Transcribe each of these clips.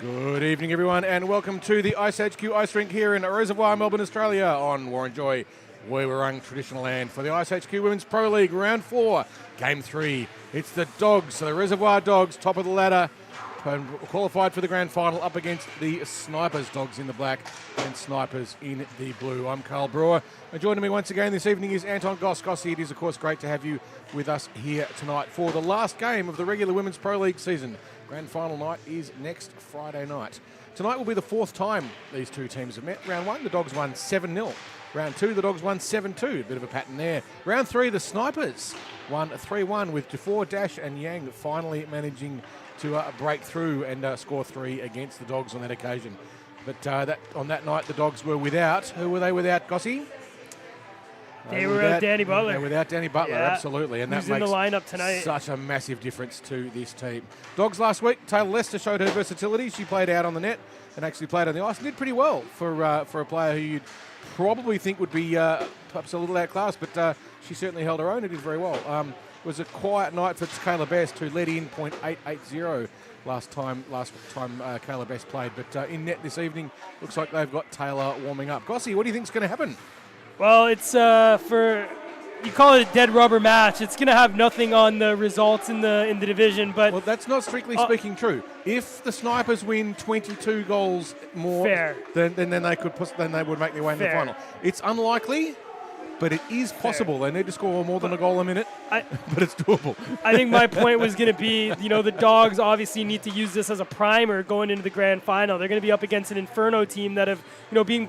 Good evening, everyone, and welcome to the iceHQ ice rink here in Reservoir, Melbourne, Australia, on Warranjoy, Woiwurrung traditional land for the iceHQ Women's Pro League Round 4, Game 3. It's the Dogs, so the Reservoir Dogs, top of the ladder, qualified for the grand final up against the Snipers, Dogs in the black and Snipers in the blue. I'm Carl Brewer, and joining me once again this evening is Anton Goss. Gossy, it is, of course, great to have you with us here tonight for the last game of the regular Women's Pro League season. Grand final night is next Friday night. Tonight will be the fourth time these two teams have met. Round 1, the Dogs won 7-0. Round 2, the Dogs won 7-2. A bit of a pattern there. Round 3, the Snipers won 3-1 with Dufour, Dash and Yang finally managing to break through and score 3 against the Dogs on that occasion. But on that night, the Dogs were without. Who were they without, Gossy? They were without Danny Butler. They were without Danny Butler, yeah. Absolutely. And Who's that makes in the lineup tonight? Such a massive difference to this team. Dogs last week, Taylor Lester showed her versatility. She played out on the net and actually played on the ice and did pretty well for a player who you'd probably think would be perhaps a little outclassed, but she certainly held her own and did very well. It was a quiet night for Kayla Best, who led in .880 last time Kayla Best played. But in net this evening, looks like they've got Taylor warming up. Gossy, what do you think is going to happen? Well, it's you call it a dead rubber match. It's going to have nothing on the results in the division, but well, that's not strictly speaking true. If the Snipers win 22 goals more, fair. then they could then they would make their way in the final. It's unlikely, but it is possible. They need to score more than a goal a minute, but it's doable. I think my point was going to be, the Dogs obviously need to use this as a primer going into the grand final. They're going to be up against an Inferno team that have, been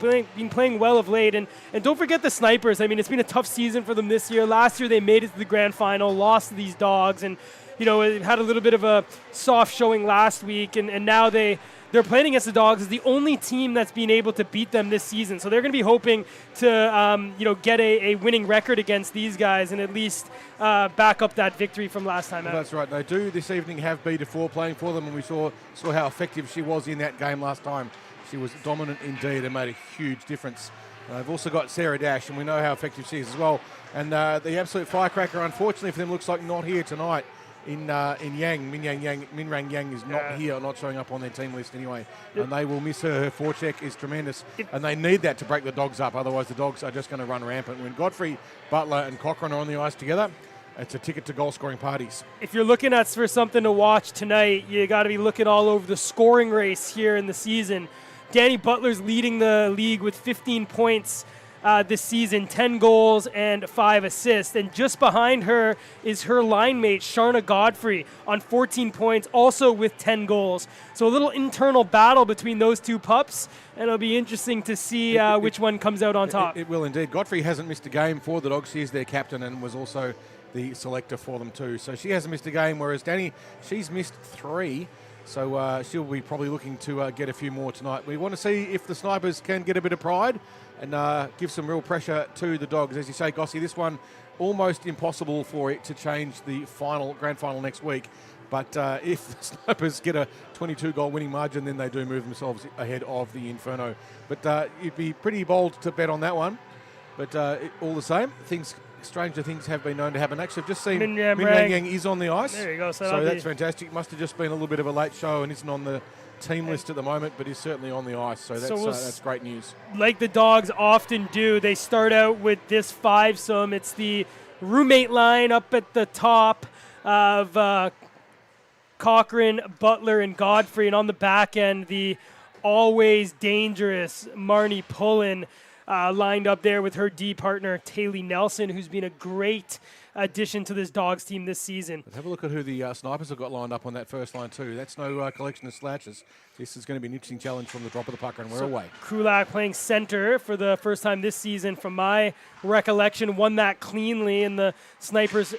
playing well of late. And don't forget the Snipers. I mean, it's been a tough season for them this year. Last year they made it to the grand final, lost to these Dogs, and it had a little bit of a soft showing last week, and now they're playing against the Dogs as the only team that's been able to beat them this season. So they're going to be hoping to, get a winning record against these guys and at least back up that victory from last time out. That's right. They do this evening have B Dufour playing for them, and we saw how effective she was in that game last time. She was dominant indeed and made a huge difference. They've also got Sarah Dash, and we know how effective she is as well. And the absolute firecracker, unfortunately for them, looks like not here tonight. In Yang, Minrang Yang is not here, not showing up on their team list anyway. And they will miss her. Her forecheck is tremendous. And they need that to break the Dogs up. Otherwise, the Dogs are just going to run rampant. When Godfrey, Butler and Cochrane are on the ice together, it's a ticket to goal-scoring parties. If you're looking for something to watch tonight, you got to be looking all over the scoring race here in the season. Danny Butler's leading the league with 15 points this season, 10 goals and 5 assists. And just behind her is her line mate, Sharna Godfrey, on 14 points, also with 10 goals. So a little internal battle between those two pups, and it'll be interesting to see which one comes out on top. It will indeed. Godfrey hasn't missed a game for the Dogs. She is their captain and was also the selector for them too. So she hasn't missed a game, whereas Danny, she's missed 3. So she'll be probably looking to get a few more tonight. We want to see if the Snipers can get a bit of pride and give some real pressure to the Dogs. As you say, Gossy, this one almost impossible for it to change the grand final next week. But if the Snipers get a 22-goal winning margin, then they do move themselves ahead of the Inferno. But you'd be pretty bold to bet on that one. But all the same, stranger things have been known to happen. Actually, I've just seen Min Yang is on the ice. There you go. So that's fantastic. Must have just been a little bit of a late show and isn't on the team list at the moment, but is certainly on the ice. So that's great news. Like the Dogs often do, they start out with this fivesome. It's the roommate line up at the top of Cochrane, Butler, and Godfrey. And on the back end, the always dangerous Marnie Pullen lined up there with her D partner, Taylor Nelson, who's been a great addition to this Dogs team this season. Let's have a look at who the Snipers have got lined up on that first line too. That's no collection of slouches. This is going to be an interesting challenge from the drop of the puck, and we're away. Krulak playing center for the first time this season, from my recollection, won that cleanly, and the Snipers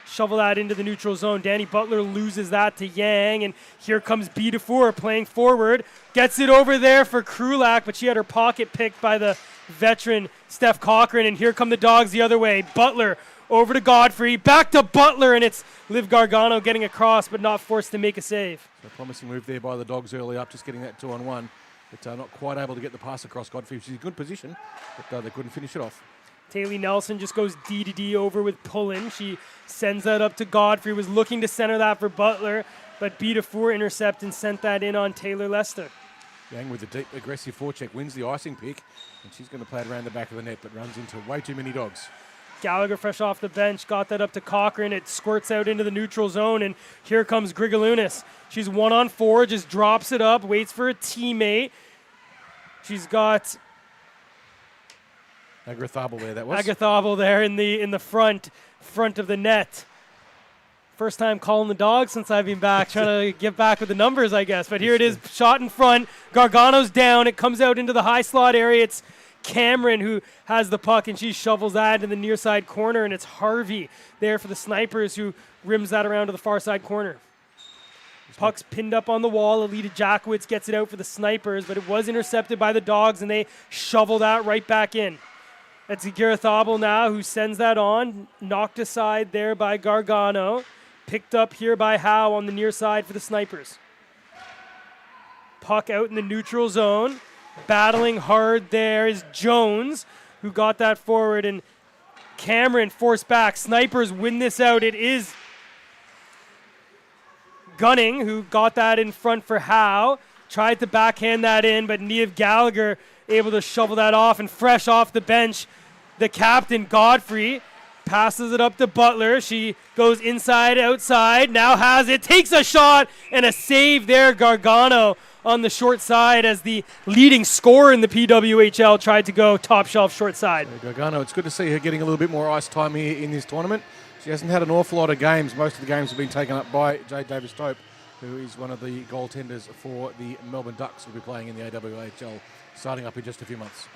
shovel that into the neutral zone. Danny Butler loses that to Yang, and here comes B Dufour playing forward. Gets it over there for Krulak, but she had her pocket picked by the veteran Steph Cochrane, and here come the Dogs the other way. Butler over to Godfrey, back to Butler, and it's Liv Gargano getting across, but not forced to make a save. So a promising move there by the Dogs early up, just getting that 2-on-1, but not quite able to get the pass across Godfrey. She's in a good position, but they couldn't finish it off. Taylor Nelson just goes D to D over with Pullen. She sends that up to Godfrey, was looking to center that for Butler. but Beatty-Four intercept and sent that in on Taylor Lester. Yang with a deep, aggressive forecheck wins the icing pick, and she's going to play it around the back of the net, but runs into way too many dogs. Gallagher fresh off the bench, got that up to Cochran. It squirts out into the neutral zone, and here comes Grigalunas. She's 1-on-4, just drops it up, waits for a teammate. She's got Agrathable there, that was. Agathable there in the front of the net. First time calling the dog since I've been back, trying to get back with the numbers, I guess. But here it is, shot in front. Gargano's down. It comes out into the high slot area. It's Cameron who has the puck, and she shovels that into the near side corner, and it's Harvey there for the Snipers who rims that around to the far side corner. Puck's pinned up on the wall. Alita Jackowitz gets it out for the Snipers, but it was intercepted by the Dogs, and they shovel that right back in. That's Garathabal now who sends that on, knocked aside there by Gargano. Picked up here by Howe on the near side for the Snipers. Puck out in the neutral zone. Battling hard there is Jones, who got that forward, and Cameron forced back. Snipers win this out. It is Gunning who got that in front for Howe. Tried to backhand that in, but Niamh Gallagher able to shovel that off, and fresh off the bench, the captain, Godfrey, passes it up to Butler. She goes inside, outside, now has it, takes a shot, and a save there, Gargano on the short side as the leading scorer in the PWHL tried to go top shelf short side. Gargano, it's good to see her getting a little bit more ice time here in this tournament. She hasn't had an awful lot of games. Most of the games have been taken up by Jade Davis-Tope, who is one of the goaltenders for the Melbourne Ducks, who will be playing in the AWHL starting up in just a few months.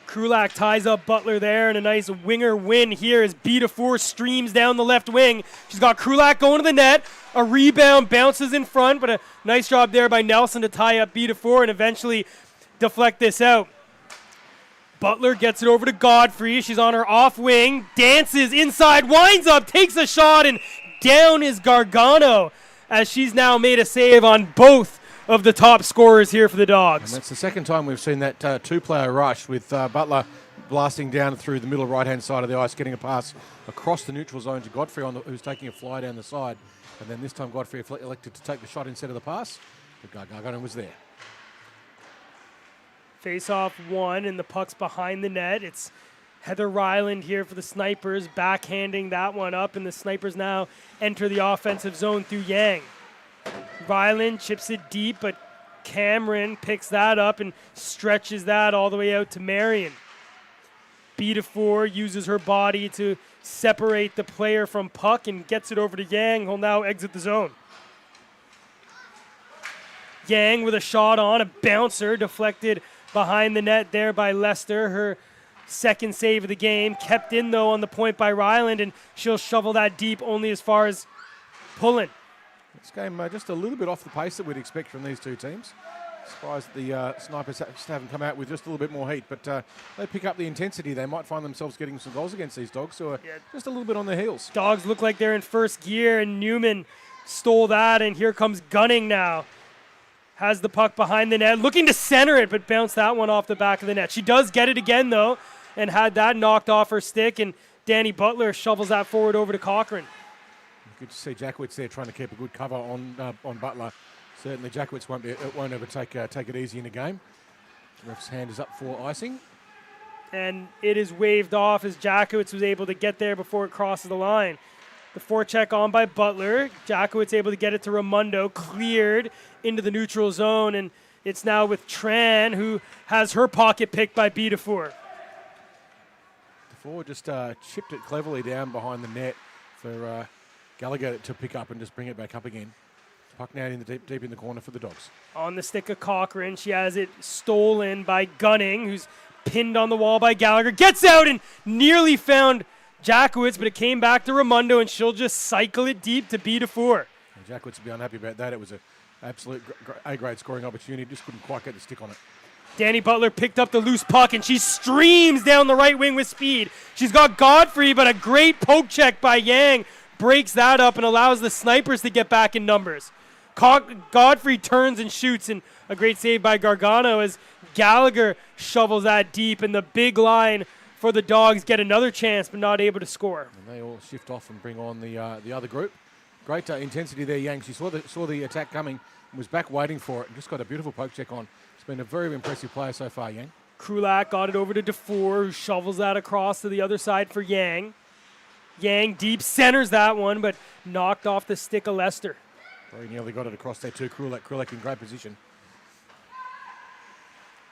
Krulak ties up Butler there, and a nice winger win here as Beatty-Four streams down the left wing. She's got Krulak going to the net. A rebound bounces in front, but a nice job there by Nelson to tie up Beatty-Four and eventually deflect this out. Butler gets it over to Godfrey. She's on her off wing, dances inside, winds up, takes a shot, and down is Gargano as she's now made a save on both of the top scorers here for the Dogs. And that's the second time we've seen that two-player rush with Butler blasting down through the middle right-hand side of the ice, getting a pass across the neutral zone to Godfrey, who's taking a fly down the side. And then this time Godfrey elected to take the shot instead of the pass, but Gargano was there. Face-off one, and the puck's behind the net. It's Heather Ryland here for the Snipers, backhanding that one up, and the Snipers now enter the offensive zone through Yang. Ryland chips it deep, but Cameron picks that up and stretches that all the way out to Marion. Beatty-Four uses her body to separate the player from puck and gets it over to Yang, who'll now exit the zone. Yang with a shot on, a bouncer deflected behind the net there by Lester. Her second save of the game, kept in though on the point by Ryland, and she'll shovel that deep only as far as Pullen. This game just a little bit off the pace that we'd expect from these two teams. Surprised the Snipers haven't come out with just a little bit more heat, but they pick up the intensity. They might find themselves getting some goals against these Dogs, who are just a little bit on their heels. Dogs look like they're in first gear, and Newman stole that, and here comes Gunning now. Has the puck behind the net, looking to center it, but bounced that one off the back of the net. She does get it again, though, and had that knocked off her stick, and Danny Butler shovels that forward over to Cochran. Good to see Jackowitz there trying to keep a good cover on Butler. Certainly Jackowitz won't ever take it easy in a game. The ref's hand is up for icing. And it is waved off as Jackowitz was able to get there before it crosses the line. The forecheck on by Butler. Jackowitz able to get it to Raimondo, cleared into the neutral zone, and it's now with Tran, who has her pocket picked by Beatty-Four. The forward just chipped it cleverly down behind the net for Gallagher to pick up and just bring it back up again. Puck now in the deep in the corner for the Dogs. On the stick of Cochran, she has it stolen by Gunning, who's pinned on the wall by Gallagher. Gets out and nearly found Jackowitz, but it came back to Raimondo, and she'll just cycle it deep to Beatty-Four. Jackowitz would be unhappy about that. It was an absolute A-grade scoring opportunity. Just couldn't quite get the stick on it. Danny Butler picked up the loose puck, and she streams down the right wing with speed. She's got Godfrey, but a great poke check by Yang breaks that up and allows the Snipers to get back in numbers. Godfrey turns and shoots, and a great save by Gargano as Gallagher shovels that deep, and the big line for the Dogs get another chance but not able to score. And they all shift off and bring on the other group. Great intensity there, Yang. She saw the attack coming and was back waiting for it and just got a beautiful poke check on. It's been a very impressive player so far, Yang. Krulak got it over to DeFore, who shovels that across to the other side for Yang. Yang deep centers that one, but knocked off the stick of Lester. Very nearly got it across there too. Krulak in great position.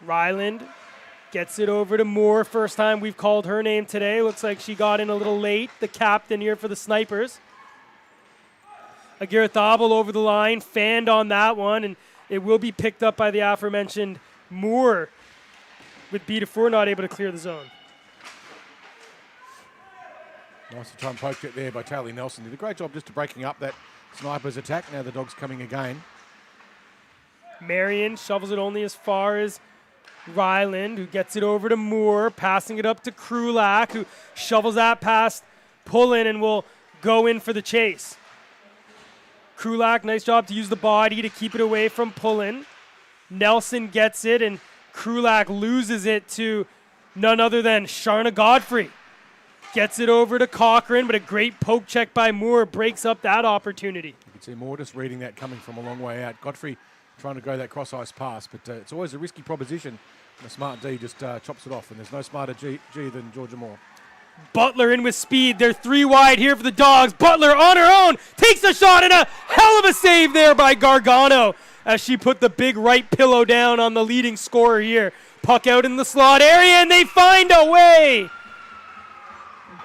Ryland gets it over to Moore. First time we've called her name today. Looks like she got in a little late. The captain here for the Snipers. Aguirre-Thabel over the line, fanned on that one, and it will be picked up by the aforementioned Moore, with Beautiful not able to clear the zone. Nice time poked it there by Taylor Nelson. Did a great job just to breaking up that Snipers attack. Now the Dogs coming again. Marion shovels it only as far as Ryland, who gets it over to Moore, passing it up to Krulak, who shovels that past Pullen and will go in for the chase. Krulak, nice job to use the body to keep it away from Pullen. Nelson gets it, and Krulak loses it to none other than Sharna Godfrey. Gets it over to Cochran, but a great poke check by Moore breaks up that opportunity. You can see Moore just reading that coming from a long way out. Godfrey trying to go that cross-ice pass, but it's always a risky proposition. And a smart D just chops it off, and there's no smarter G than Georgia Moore. Butler in with speed. They're 3 wide here for the Dogs. Butler on her own takes a shot, and a hell of a save there by Gargano as she put the big right pillow down on the leading scorer here. Puck out in the slot area, and they find a way.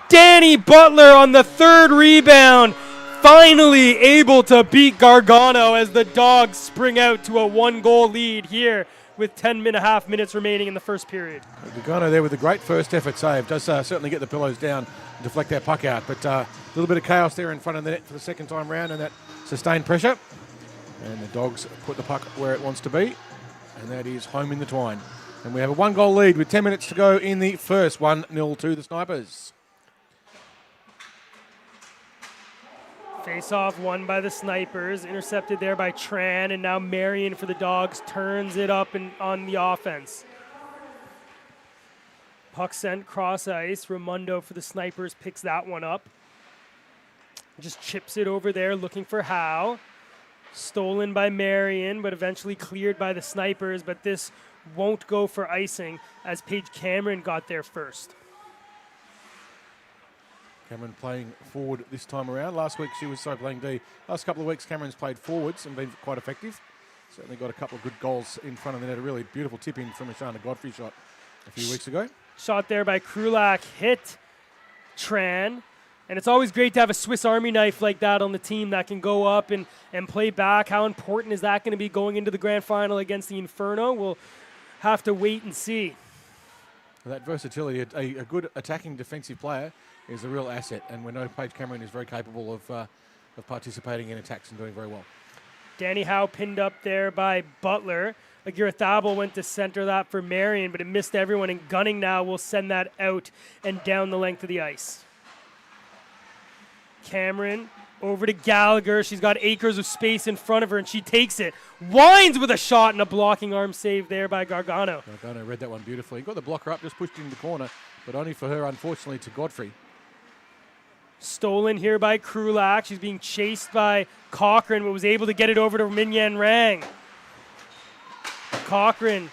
Danny Butler on the 3rd rebound, finally able to beat Gargano as the Dogs spring out to a 1-goal lead here with 10.5 minutes remaining in the first period. Gargano there with a great first effort save. Does certainly get the pillows down and deflect that puck out, but a little bit of chaos there in front of the net for the second time round, and that sustained pressure. And the Dogs put the puck where it wants to be, and that is home in the twine. And we have a 1-goal lead with 10 minutes to go in the first. 1-0 to the Snipers. Face-off won by the Snipers, intercepted there by Tran, and now Marion for the Dogs turns it up on the offense. Puck sent cross ice. Raimondo for the Snipers picks that one up. Just chips it over there looking for Howe. Stolen by Marion, but eventually cleared by the Snipers, but this won't go for icing as Paige Cameron got there first. Cameron playing forward this time around. Last week she was playing D. Last couple of weeks Cameron's played forwards and been quite effective. Certainly got a couple of good goals in front of the net. A really beautiful tip in from a Sharna Godfrey shot a few weeks ago. Shot there by Krulak, hit Tran. And it's always great to have a Swiss Army knife like that on the team that can go up and play back. How important is that going to be going into the grand final against the Inferno? We'll have to wait and see. That versatility, a good attacking defensive player is a real asset, and we know Paige Cameron is very capable of participating in attacks and doing very well. Danny Howe pinned up there by Butler. Aguirre-Thabel went to center that for Marion, but it missed everyone, and Gunning now will send that out and down the length of the ice. Cameron over to Gallagher. She's got acres of space in front of her, and she takes it. Winds with a shot and a blocking arm save there by Gargano. Gargano read that one beautifully. Got the blocker up, just pushed it in the corner, but only for her, unfortunately, to Godfrey. Stolen here by Krulak. She's being chased by Cochran, but was able to get it over to Minyan Rang. Cochran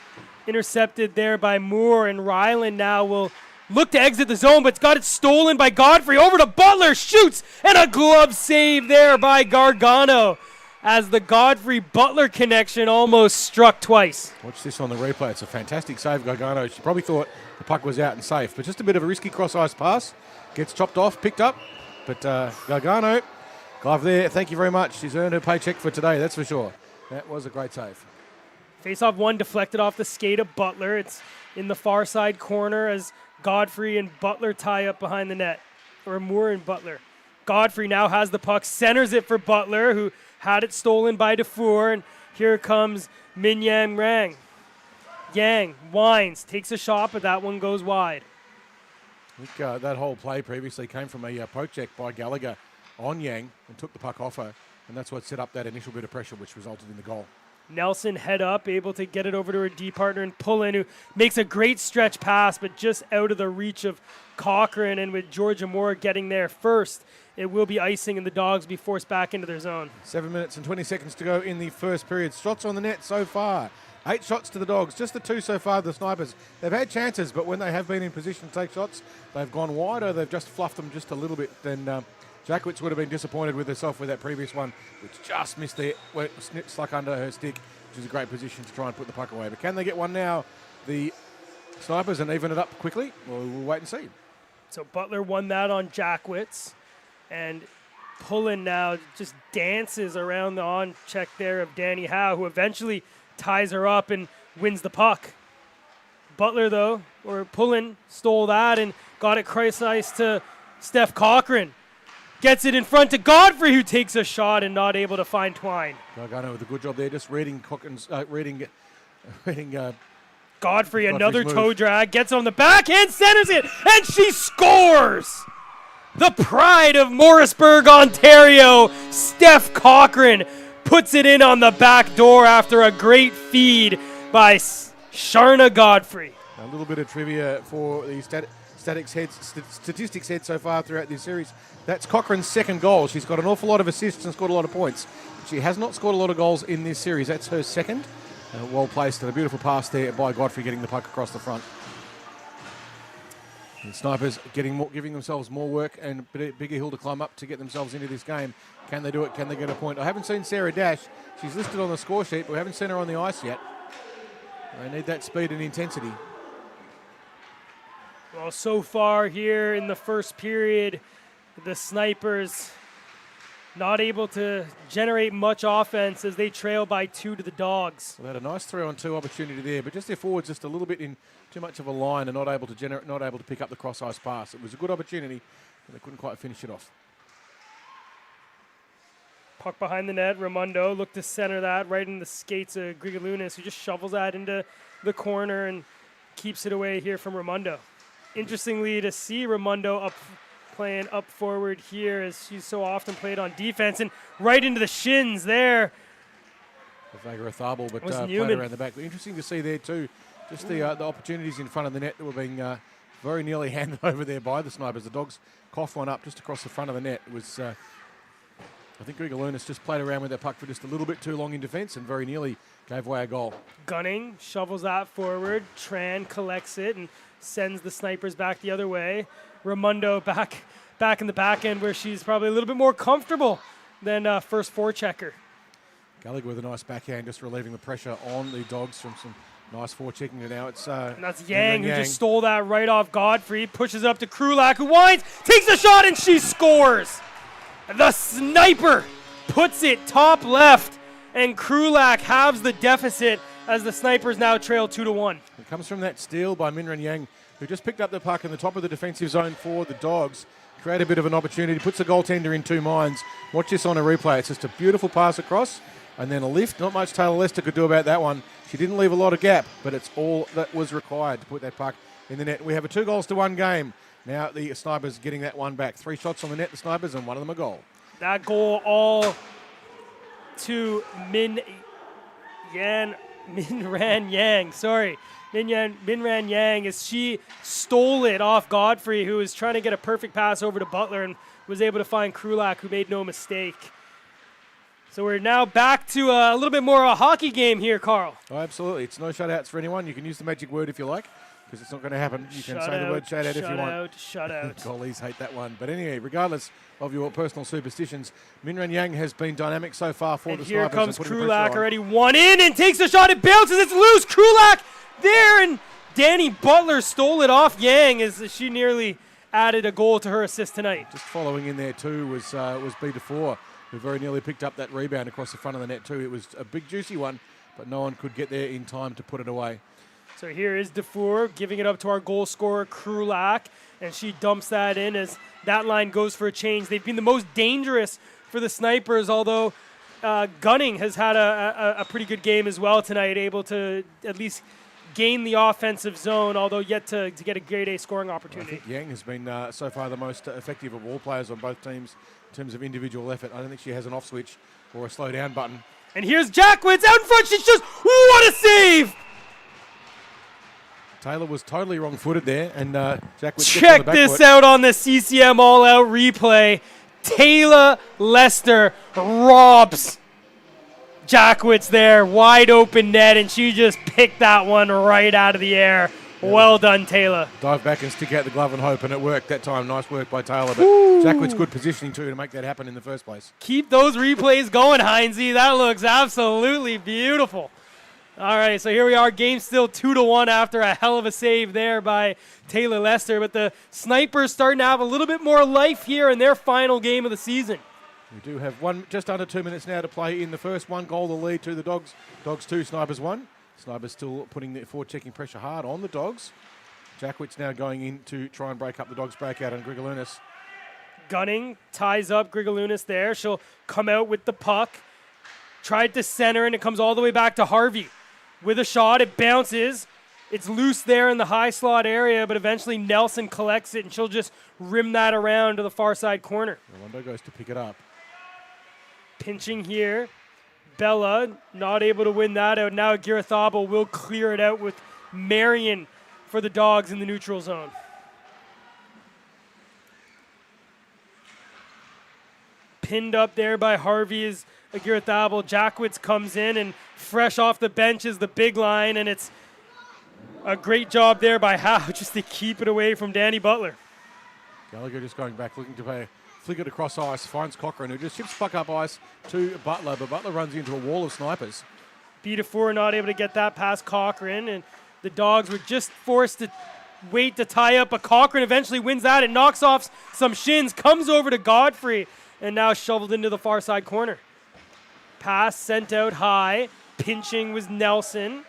intercepted there by Moore, and Ryland now will look to exit the zone, but got it stolen by Godfrey. Over to Butler, shoots, and a glove save there by Gargano as the Godfrey-Butler connection almost struck twice. Watch this on the replay. It's a fantastic save, Gargano. She probably thought the puck was out and safe, but just a bit of a risky cross-ice pass. Gets chopped off, picked up, but Gargano, glove there. Thank you very much. She's earned her paycheck for today, that's for sure. That was a great save. Face-off one deflected off the skate of Butler. It's in the far side corner as Godfrey and Butler tie up behind the net, or Moore and Butler. Godfrey now has the puck, centers it for Butler, who had it stolen by DeFore, and here comes Min Yang Rang. Yang winds, takes a shot, but that one goes wide. I think that whole play previously came from a poke check by Gallagher on Yang and took the puck off her, and that's what set up that initial bit of pressure which resulted in the goal. Nelson head up, able to get it over to her D partner and pull in, who makes a great stretch pass, but just out of the reach of Cochrane. And with Georgia Moore getting there first, it will be icing and the Dogs be forced back into their zone. 7 minutes and 20 seconds to go in the first period. Shots on the net so far. 8 shots to the Dogs, just the 2 so far, the Snipers. They've had chances, but when they have been in position to take shots, they've gone wide or they've just fluffed them just a little bit. Then Jackwitz would have been disappointed with herself with that previous one, which just missed the stuck under her stick, which is a great position to try and put the puck away. But can they get one now, the Snipers, and even it up quickly? Well, we'll wait and see. So Butler won that on Jackwitz, and Pullen now just dances around the on-check there of Danny Howe, who eventually ties her up and wins the puck. Butler, though, or Pullen, stole that and got it cross-ice to Steph Cochrane. Gets it in front to Godfrey, who takes a shot and not able to find Twine. Gargano with a good job there, just reading Cochrane's, reading Godfrey, another move. toe drag, gets on the backhand, centers it, and she scores! The pride of Morrisburg, Ontario, Steph Cochrane, puts it in on the back door after a great feed by Sharna Godfrey. A little bit of trivia for the statistics head so far throughout this series. That's Cochrane's second goal. She's got an awful lot of assists and scored a lot of points. She has not scored a lot of goals in this series. That's her second. Well placed and a beautiful pass there by Godfrey getting the puck across the front. And Snipers giving themselves more work and a bigger hill to climb up to get themselves into this game. Can they do it? Can they get a point? I haven't seen Sarah Dash. She's listed on the score sheet, but we haven't seen her on the ice yet. They need that speed and intensity. Well, so far here in the first period, the Snipers not able to generate much offense as they trail by 2 to the Dogs. Well, they had a nice 3-on-2 opportunity there, but just their forwards just a little bit in too much of a line and not able to pick up the cross-ice pass. It was a good opportunity, but they couldn't quite finish it off. Puck behind the net. Raimondo looked to center that right in the skates of Grigalunas, who just shovels that into the corner and keeps it away here from Raimondo. Interestingly, to see Raimondo playing up forward here, as she's so often played on defense, and right into the shins there. Vagara Tharbel, but played Newman around the back. But interesting to see there too, just the opportunities in front of the net that were being very nearly handed over there by the Snipers. The Dogs coughed one up just across the front of the net. It was, I think Grigalunas just played around with that puck for just a little bit too long in defence and very nearly gave away a goal. Gunning shovels that forward. Tran collects it and sends the Snipers back the other way. Raimondo back in the back end where she's probably a little bit more comfortable than first forechecker. Gallagher with a nice backhand, just relieving the pressure on the Dogs from some nice forechecking. Now it's and that's Yang, who just stole that right off Godfrey. Pushes up to Krulak, who winds, takes a shot, and she scores. The Sniper puts it top left, and Krulak halves the deficit as the Snipers now trail 2-1. It comes from that steal by Minran Yang, who just picked up the puck in the top of the defensive zone for the Dogs. Create a bit of an opportunity, puts the goaltender in 2 minds. Watch this on a replay. It's just a beautiful pass across and then a lift. Not much Taylor Lester could do about that one. She didn't leave a lot of gap, but it's all that was required to put that puck in the net. We have a 2-1 game. Now the Snipers getting that one back. 3 shots on the net, the Snipers, and one of them a goal. That goal all to Minran Yang, as she stole it off Godfrey, who was trying to get a perfect pass over to Butler and was able to find Krulak, who made no mistake. So we're now back to a little bit more of a hockey game here, Carl. Oh, absolutely. It's no shutouts for anyone. You can use the magic word if you like, because it's not going to happen. You can say the word shutout if you want. Shut out. Goalies hate that one. But anyway, regardless of your personal superstitions, Minran Yang has been dynamic so far for the Snipers. Here comes Krulak, already one in and takes a shot. It bounces. It's loose. Krulak there, and Danny Butler stole it off Yang as she nearly added a goal to her assist tonight. Just following in there too was B DeFore, who very nearly picked up that rebound across the front of the net too. It was a big juicy one, but no one could get there in time to put it away. So here is DeFore giving it up to our goal scorer, Krulak, and she dumps that in as that line goes for a change. They've been the most dangerous for the Snipers, although Gunning has had a pretty good game as well tonight, able to at least gain the offensive zone, although yet to get a grade A scoring opportunity. I think Yang has been so far the most effective of all players on both teams in terms of individual effort. I don't think she has an off switch or a slow down button. And here's Jackwitz out in front. She just, what a save! Taylor was totally wrong-footed there, and Jackwitz Check this out on the CCM all-out replay. Taylor Lester robs Jackwitz there, wide open net, and she just picked that one right out of the air. Yeah. Well done, Taylor. Dive back and stick out the glove and hope, and it worked that time. Nice work by Taylor, but Jackwitz good positioning too to make that happen in the first place. Keep those replays going, Heinze. That looks absolutely beautiful. All right, so here we are. Game still 2-1 after a hell of a save there by Taylor Lester, but the Snipers starting to have a little bit more life here in their final game of the season. We do have just under 2 minutes now to play in the first. 1 goal to lead to the Dogs. Dogs 2, Snipers 1. Snipers still putting the forward-checking pressure hard on the Dogs. Jackwitz now going in to try and break up the Dogs' breakout on Grigalunas. Gunning ties up Grigalunas there. She'll come out with the puck. Tried to center, and it comes all the way back to Harvey. With a shot, it bounces. It's loose there in the high slot area, but eventually Nelson collects it, and she'll just rim that around to the far side corner. Rondo goes to pick it up. Pinching here. Bella not able to win that out. Now Girithabo will clear it out with Marion for the Dogs in the neutral zone. Pinned up there by Harvey is Girithabo. Jackwitz comes in, and fresh off the bench is the big line, and it's a great job there by Howe just to keep it away from Danny Butler. Gallagher just going back, looking to flick it across ice, finds Cochrane, who just ships puck up ice to Butler, but Butler runs into a wall of Snipers. B4 not able to get that past Cochrane, and the Dogs were just forced to wait to tie up, but Cochrane eventually wins that. It knocks off some shins, comes over to Godfrey, and now shoveled into the far side corner. Pass sent out high. Pinching was Nelson.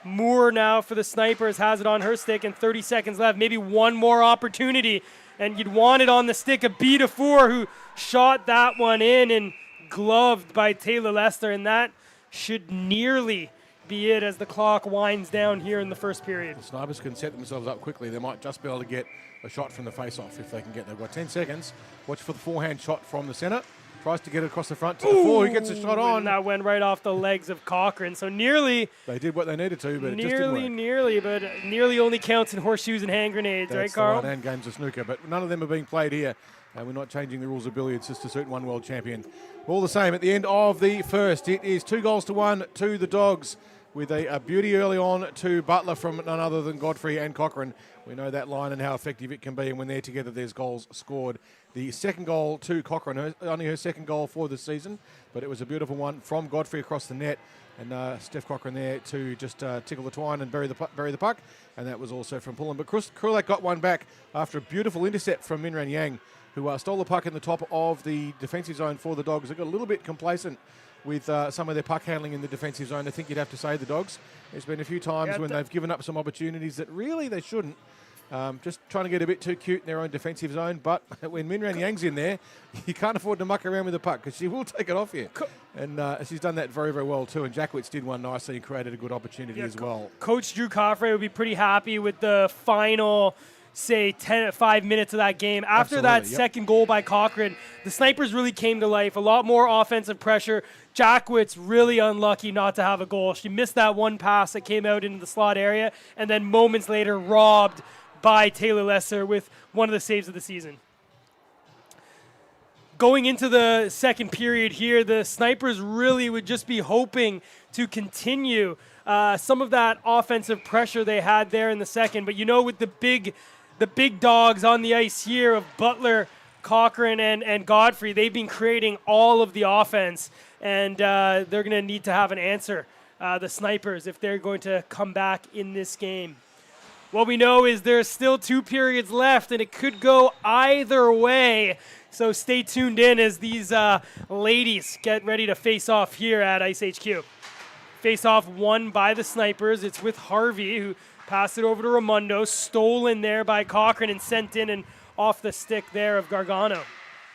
Moore now for the Snipers has it on her stick, and 30 seconds left. Maybe one more opportunity, and you'd want it on the stick of B4, who shot that one in and gloved by Taylor Lester, and that should nearly be it as the clock winds down here in the first period. The Snipers can set themselves up quickly. They might just be able to get a shot from the face-off if they can get. They've got 10 seconds. Watch for the forehand shot from the centre. Tries to get it across the front to the floor. He gets a shot on. And that went right off the legs of Cochrane. So nearly. They did what they needed to, but it just didn't work. But nearly only counts in horseshoes and hand grenades, That's right, Carl? Right, and games of snooker. But none of them are being played here. And we're not changing the rules of billiards just to suit one world champion. All the same, at the end of the first, it is 2-1 to the Dogs, with a beauty early on to Butler from none other than Godfrey and Cochrane. We know that line and how effective it can be, and when they're together, there's goals scored. The second goal to Cochrane, only her second goal for the season, but it was a beautiful one from Godfrey across the net, and Steph Cochrane there to just tickle the twine and bury the puck, and that was also from Pullen. But Krulak got one back after a beautiful intercept from Minran Yang, who stole the puck in the top of the defensive zone for the Dogs. They got a little bit complacent with some of their puck handling in the defensive zone. I think you'd have to say the Dogs. There's been a few times when they've given up some opportunities that really they shouldn't. Just trying to get a bit too cute in their own defensive zone. But when Minran Yang's in there, you can't afford to muck around with the puck because she will take it off you. And she's done that very, very well too. And Jackwitz did one nicely and created a good opportunity as well. Coach Drew Coffrey would be pretty happy with the final, say, 5 minutes of that game. After that second goal by Cochrane, the Snipers really came to life. A lot more offensive pressure. Jackwitz really unlucky not to have a goal. She missed that one pass that came out into the slot area, and then moments later robbed by Taylor Lesser with one of the saves of the season. Going into the second period here, the Snipers really would just be hoping to continue some of that offensive pressure they had there in the second. But you know, with the big dogs on the ice here of Butler, Cochrane, and Godfrey, they've been creating all of the offense, and they're going to need to have an answer, the Snipers, if they're going to come back in this game. What we know is there's still 2 periods left, and it could go either way. So stay tuned in as these ladies get ready to face off here at iceHQ. Face off won by the Snipers. It's with Harvey, who passed it over to Raimondo, stolen there by Cochrane and sent in and off the stick there of Gargano.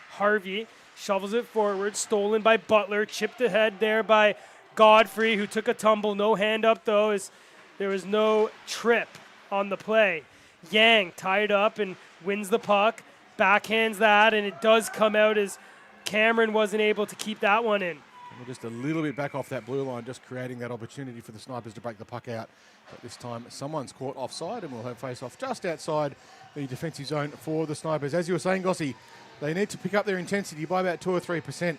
Harvey shovels it forward, stolen by Butler, chipped ahead there by Godfrey, who took a tumble. No hand up, though, as there was no trip on the play. Yang tied up and wins the puck, backhands that, and it does come out as Cameron wasn't able to keep that one in. We're just a little bit back off that blue line, just creating that opportunity for the Snipers to break the puck out. But this time, someone's caught offside, and we'll have face-off just outside the defensive zone for the Snipers. As you were saying, Gossie, they need to pick up their intensity by about 2 or 3%.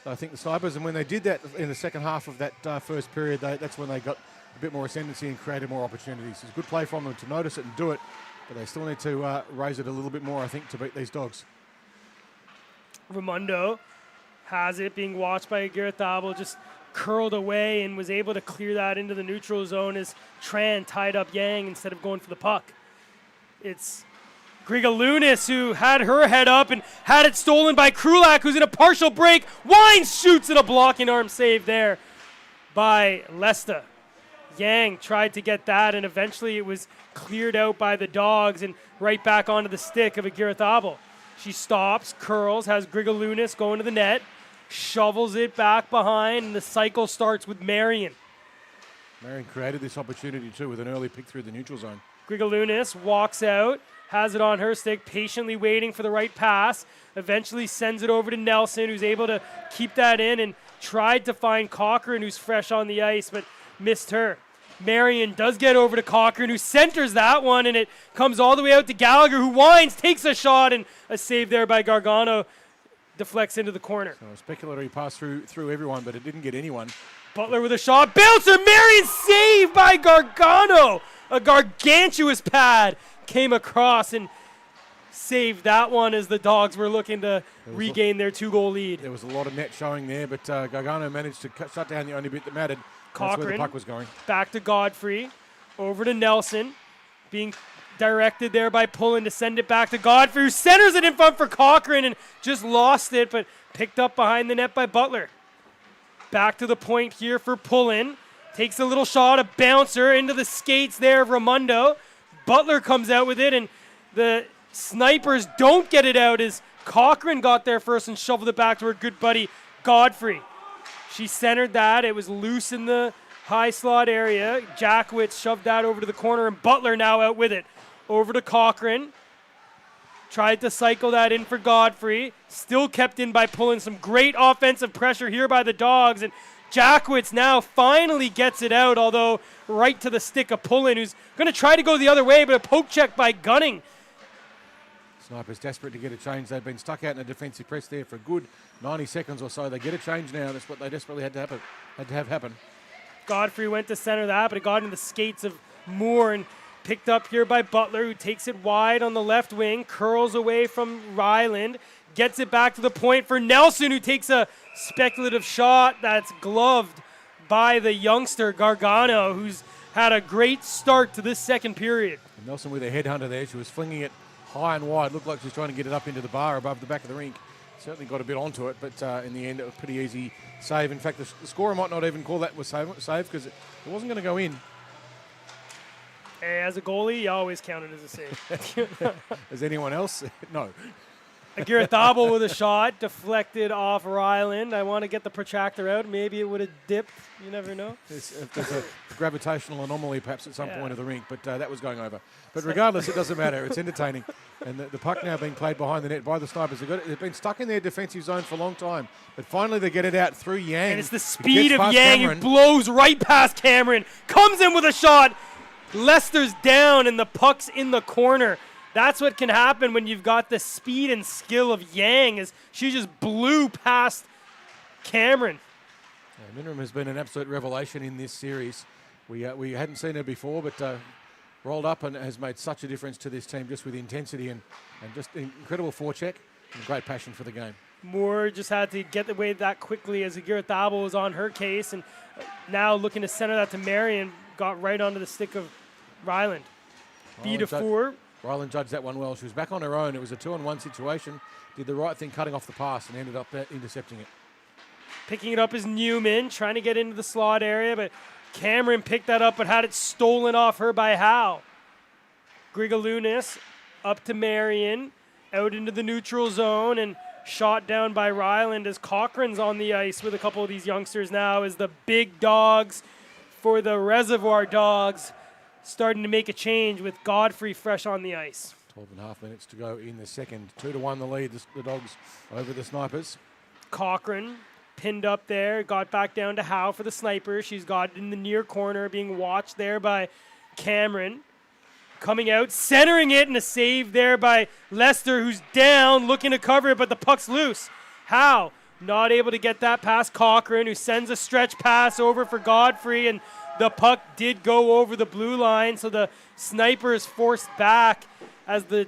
I think the Snipers, and when they did that in the second half of that first period, that's when they got a bit more ascendancy and created more opportunities. It's a good play from them to notice it and do it, but they still need to raise it a little bit more, I think, to beat these Dogs. Raimondo has it, being watched by Aguirre-Thabo, just curled away and was able to clear that into the neutral zone as Tran tied up Yang instead of going for the puck. It's Grigalunas who had her head up and had it stolen by Krulak, who's in a partial break. Wines shoots at a blocking arm save there by Lesta. Yang tried to get that, and eventually it was cleared out by the Dogs and right back onto the stick of Aguirre-Thabo. She stops, curls, has Grigalunas going to the net, shovels it back behind, and the cycle starts with Marion. Marion created this opportunity too with an early pick through the neutral zone. Grigalunas walks out, has it on her stick, patiently waiting for the right pass, eventually sends it over to Nelson, who's able to keep that in and tried to find Cochran, who's fresh on the ice, but missed her. Marion does get over to Cochran, who centers that one, and it comes all the way out to Gallagher, who winds, takes a shot, and a save there by Gargano deflects into the corner. So a speculatory pass through everyone, but it didn't get anyone. Butler with a shot, bouncer, Marion saved by Gargano. A gargantuous pad came across and saved that one as the Dogs were looking to regain their 2-goal lead. There was a lot of net showing there, but Gargano managed to shut down the only bit that mattered. That's where the puck was going. Back to Godfrey, over to Nelson, being directed there by Pullen to send it back to Godfrey, who centers it in front for Cochran and just lost it, but picked up behind the net by Butler. Back to the point here for Pullen. Takes a little shot, a bouncer into the skates there of Raimondo. Butler comes out with it, and the Snipers don't get it out as Cochran got there first and shoveled it back to her good buddy Godfrey. She centered that. It was loose in the high slot area. Jackwitz shoved that over to the corner, and Butler now out with it. Over to Cochran. Tried to cycle that in for Godfrey. Still kept in by Pullen. Some great offensive pressure here by the Dogs, and Jackwitz now finally gets it out, although right to the stick of Pullen, who's going to try to go the other way, but a poke check by Gunning. Snipers desperate to get a change. They've been stuck out in a defensive press there for a good 90 seconds or so. They get a change now. That's what they desperately had to have happen. Godfrey went to center that, but it got in the skates of Moore and picked up here by Butler, who takes it wide on the left wing, curls away from Ryland, gets it back to the point for Nelson, who takes a speculative shot that's gloved by the youngster Gargano, who's had a great start to this second period. And Nelson with a headhunter there. She was flinging it high and wide. Looked like she was trying to get it up into the bar above the back of the rink. Certainly got a bit onto it, but in the end, it was a pretty easy save. In fact, the scorer might not even call that was save because it wasn't going to go in. Hey, as a goalie, you always count it as a save. As anyone else? No. Aguirre-Thabo with a shot, deflected off Ryland. I want to get the protractor out. Maybe it would have dipped. You never know. There's a gravitational anomaly perhaps at some point of the rink, but that was going over. But regardless, it doesn't matter. It's entertaining. And the puck now being played behind the net by the Snipers. They've been stuck in their defensive zone for a long time, but finally they get it out through Yang. And it's the speed of Yang. It blows right past Cameron. Comes in with a shot. Lester's down, and the puck's in the corner. That's what can happen when you've got the speed and skill of Yang, as she just blew past Cameron. Yeah, Minram has been an absolute revelation in this series. We hadn't seen her before, but rolled up and has made such a difference to this team just with intensity and just incredible forecheck and great passion for the game. Moore just had to get away that quickly as Aguirre-Thabo was on her case, and now looking to center that to Marion, got right onto the stick of Ryland. B4. Ryland judged that one well. She was back on her own. It was a 2-on-1 situation. Did the right thing cutting off the pass and ended up intercepting it. Picking it up is Newman, trying to get into the slot area, but Cameron picked that up but had it stolen off her by Howe. Grigalunas up to Marion, out into the neutral zone, and shot down by Ryland as Cochran's on the ice with a couple of these youngsters now as the big Dogs for the Reservoir Dogs starting to make a change with Godfrey fresh on the ice. 12.5 minutes to go in the second. 2-1 the lead, the Dogs over the Snipers. Cochran pinned up there. Got back down to Howe for the sniper. She's got it in the near corner, being watched there by Cameron. Coming out, centering it, and a save there by Lester, who's down, looking to cover it, but the puck's loose. Howe not able to get that past Cochran, who sends a stretch pass over for Godfrey, and the puck did go over the blue line, so the sniper is forced back as the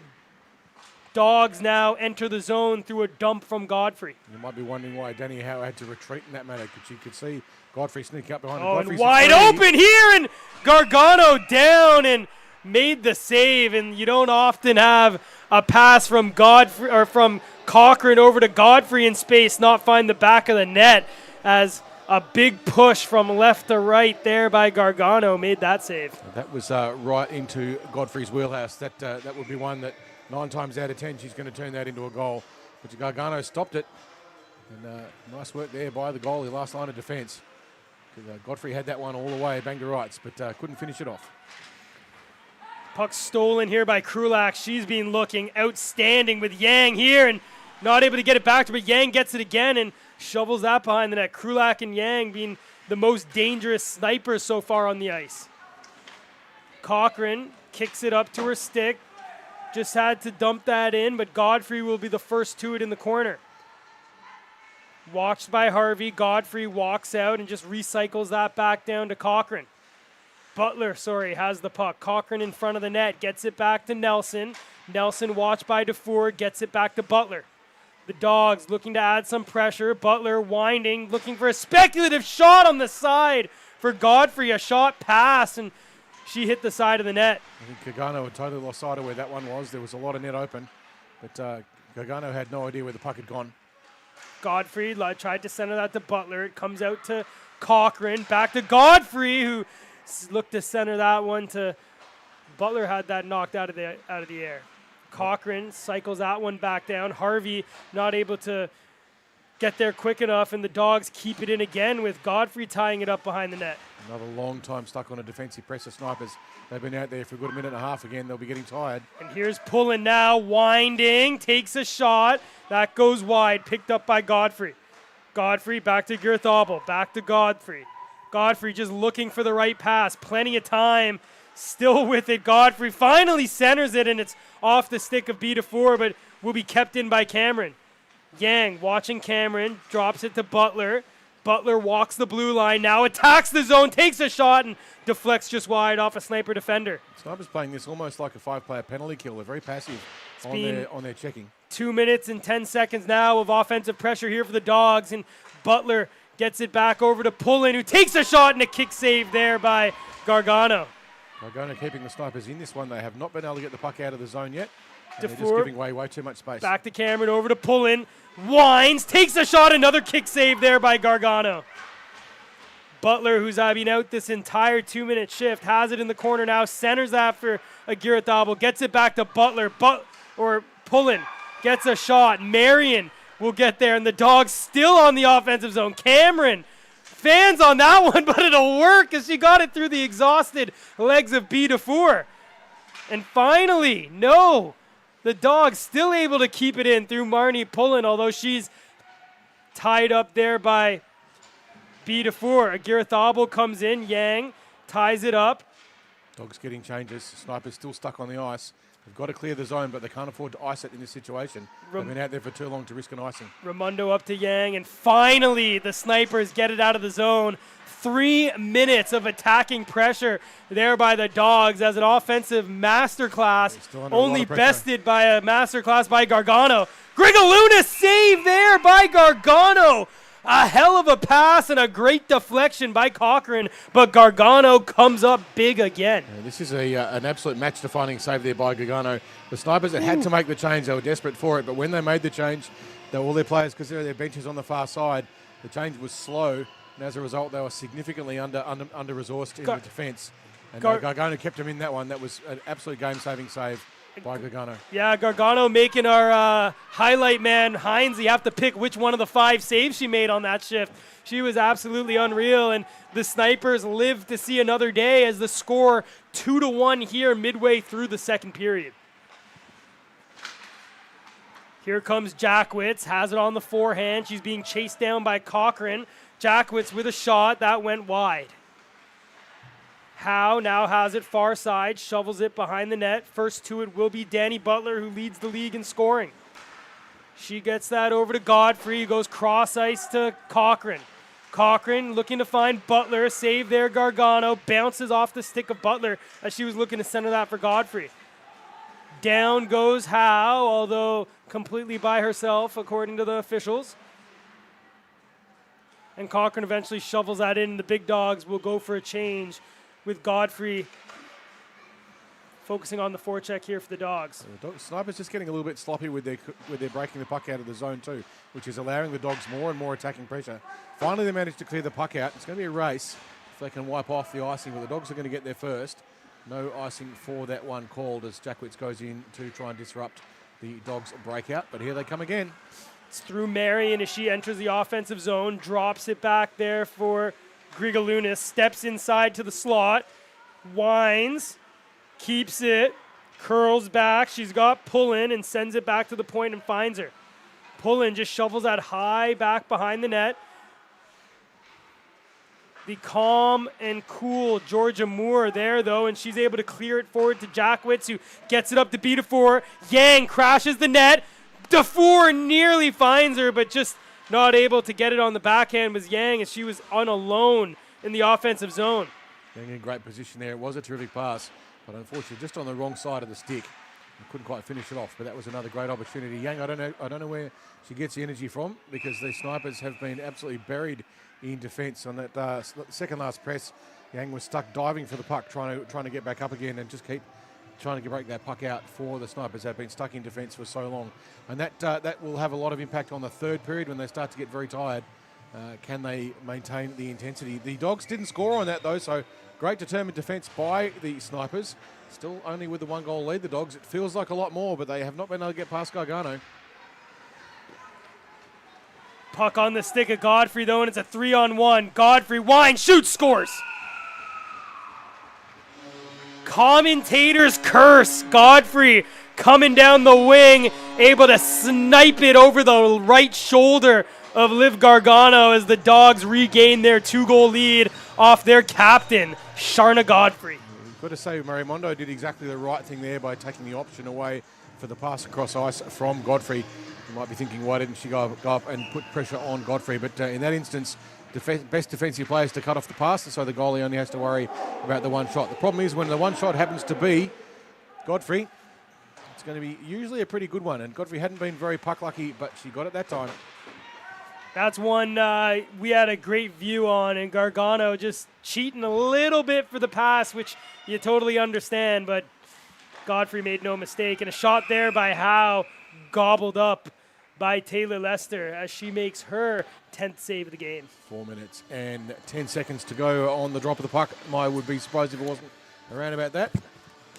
Dogs now enter the zone through a dump from Godfrey. You might be wondering why Danny Howe had to retreat in that manner, because you could see Godfrey sneak up behind him. And wide open here, and Gargano down and made the save. And you don't often have a pass from Godfrey or from Cochran over to Godfrey in space not find the back of the net, as a big push from left to right there by Gargano made that save. That was right into Godfrey's wheelhouse. That would be one that 9 times out of 10 she's going to turn that into a goal. But Gargano stopped it. And nice work there by the goalie, last line of defence. Godfrey had that one all the way, banged to rights, but couldn't finish it off. Puck stolen here by Krulak. She's been looking outstanding with Yang here and not able to get it back to her, but Yang gets it again and shovels that behind the net. Krulak and Yang being the most dangerous snipers so far on the ice. Cochran kicks it up to her stick. Just had to dump that in, but Godfrey will be the first to it in the corner. Watched by Harvey. Godfrey walks out and just recycles that back down to Cochran. Butler, has the puck. Cochran in front of the net, gets it back to Nelson. Nelson watched by DeFord, gets it back to Butler. The Dogs looking to add some pressure. Butler winding, looking for a speculative shot on the side for Godfrey. A shot pass, and she hit the side of the net. I think Gargano had totally lost sight of where that one was. There was a lot of net open, but Gargano had no idea where the puck had gone. Godfrey tried to center that to Butler. It comes out to Cochran. Back to Godfrey, who looked to center that one to Butler. Had that knocked out of the air. Cochran cycles that one back down. Harvey not able to get there quick enough, and the Dogs keep it in again with Godfrey tying it up behind the net. Another long time stuck on a defensive press of snipers. They've been out there for a good minute and a half again. They'll be getting tired. And here's Pullen now, winding, takes a shot. That goes wide, picked up by Godfrey. Godfrey back to Girthobel, back to Godfrey. Godfrey just looking for the right pass. Plenty of time, still with it. Godfrey finally centers it, and it's off the stick of B4, but will be kept in by Cameron. Yang watching Cameron, drops it to Butler. Butler walks the blue line, now attacks the zone, takes a shot, and deflects just wide off a sniper defender. Snipers playing this almost like a 5-player penalty kill. They're very passive on their checking. 2 minutes and 10 seconds now of offensive pressure here for the Dogs, and Butler gets it back over to Pullen, who takes a shot, and a kick save there by Gargano. Gargano keeping the snipers in this one. They have not been able to get the puck out of the zone yet. They're just DeFord, giving way too much space. Back to Cameron, over to Pullen. Winds, takes a shot, another kick save there by Gargano. Butler, who's been out this entire 2-minute shift, has it in the corner now, centers after Aguirre Thabo, gets it back to Butler, Pullen gets a shot. Marion will get there, and the Dogs still on the offensive zone. Cameron fans on that one, but it'll work as she got it through the exhausted legs of B4. And finally, the Dogs still able to keep it in through Marnie Pullen, although she's tied up there by B4. Aguirre Thabo comes in. Yang ties it up. Dogs getting changes. Snipers still stuck on the ice. They've got to clear the zone, but they can't afford to ice it in this situation. They've been out there for too long to risk an icing. Raimondo up to Yang, and finally the Snipers get it out of the zone. 3 minutes of attacking pressure there by the Dogs as an offensive masterclass, only bested by a masterclass by Gargano. Grigoluna save there by Gargano. A hell of a pass and a great deflection by Cochran, but Gargano comes up big again. Yeah, this is an absolute match-defining save there by Gargano. The Snipers that had to make the change, they were desperate for it, but when they made the change, all their players, because there are their benches on the far side, the change was slow. And as a result, they were significantly under-resourced in the defence. And Gargano kept them in that one. That was an absolute game-saving save by Gargano. Yeah, Gargano making our highlight man, Heinz. You have to pick which one of the 5 saves she made on that shift. She was absolutely unreal, and the Snipers live to see another day as the score 2-1 here midway through the second period. Here comes Jackwitz, has it on the forehand. She's being chased down by Cochran. Jackwitz with a shot, that went wide. Howe now has it far side, shovels it behind the net. First to it will be Danny Butler, who leads the league in scoring. She gets that over to Godfrey, who goes cross ice to Cochran. Cochran looking to find Butler, save there Gargano, bounces off the stick of Butler as she was looking to center that for Godfrey. Down goes Howe, although completely by herself, according to the officials. And Cochran eventually shovels that in. The big dogs will go for a change with Godfrey focusing on the forecheck here for the dogs. The Snipers just getting a little bit sloppy with their breaking the puck out of the zone too, which is allowing the dogs more and more attacking pressure. Finally, they managed to clear the puck out. It's going to be a race if they can wipe off the icing, but the dogs are going to get there first. No icing for that one called as Jackwitz goes in to try and disrupt the dogs' breakout, but here they come again. It's through Marion as she enters the offensive zone, drops it back there for Grigalunas, steps inside to the slot, winds, keeps it, curls back. She's got Pullin and sends it back to the point and finds her. Pullin just shovels that high back behind the net. The calm and cool Georgia Moore there, though, and she's able to clear it forward to Jackwitz, who gets it up to Bedefour. Yang crashes the net. Defour nearly finds her, but just not able to get it on the backhand was Yang as she was on alone in the offensive zone. Yang in great position there. It was a terrific pass, but unfortunately just on the wrong side of the stick. Couldn't quite finish it off, but that was another great opportunity. Yang, I don't know where she gets the energy from, because the Snipers have been absolutely buried in defence. On that second last press, Yang was stuck diving for the puck, trying to get back up again and just keep trying to break that puck out for the Snipers. They've been stuck in defence for so long, and that will have a lot of impact on the third period when they start to get very tired. Can they maintain the intensity? The Dogs didn't score on that though, so great determined defence by the Snipers. Still only with the 1-goal lead, the Dogs. It feels like a lot more, but they have not been able to get past Gargano. Puck on the stick of Godfrey, though, and it's a 3-on-1. Godfrey, winds, shoots, scores. Commentator's curse. Godfrey coming down the wing, able to snipe it over the right shoulder of Liv Gargano as the Dogs regain their 2-goal lead off their captain, Sharna Godfrey. Got to say, Marimondo did exactly the right thing there by taking the option away for the pass across ice from Godfrey. You might be thinking, why didn't she go up and put pressure on Godfrey? But in that instance, best defensive players to cut off the pass, so the goalie only has to worry about the one shot. The problem is when the one shot happens to be Godfrey, it's going to be usually a pretty good one. And Godfrey hadn't been very puck lucky, but she got it that time. That's one we had a great view on, and Gargano just cheating a little bit for the pass, which you totally understand, but Godfrey made no mistake. And a shot there by Howe, gobbled up by Taylor Lester as she makes her 10th save of the game. 4 minutes and 10 seconds to go on the drop of the puck. I would be surprised if it wasn't around about that.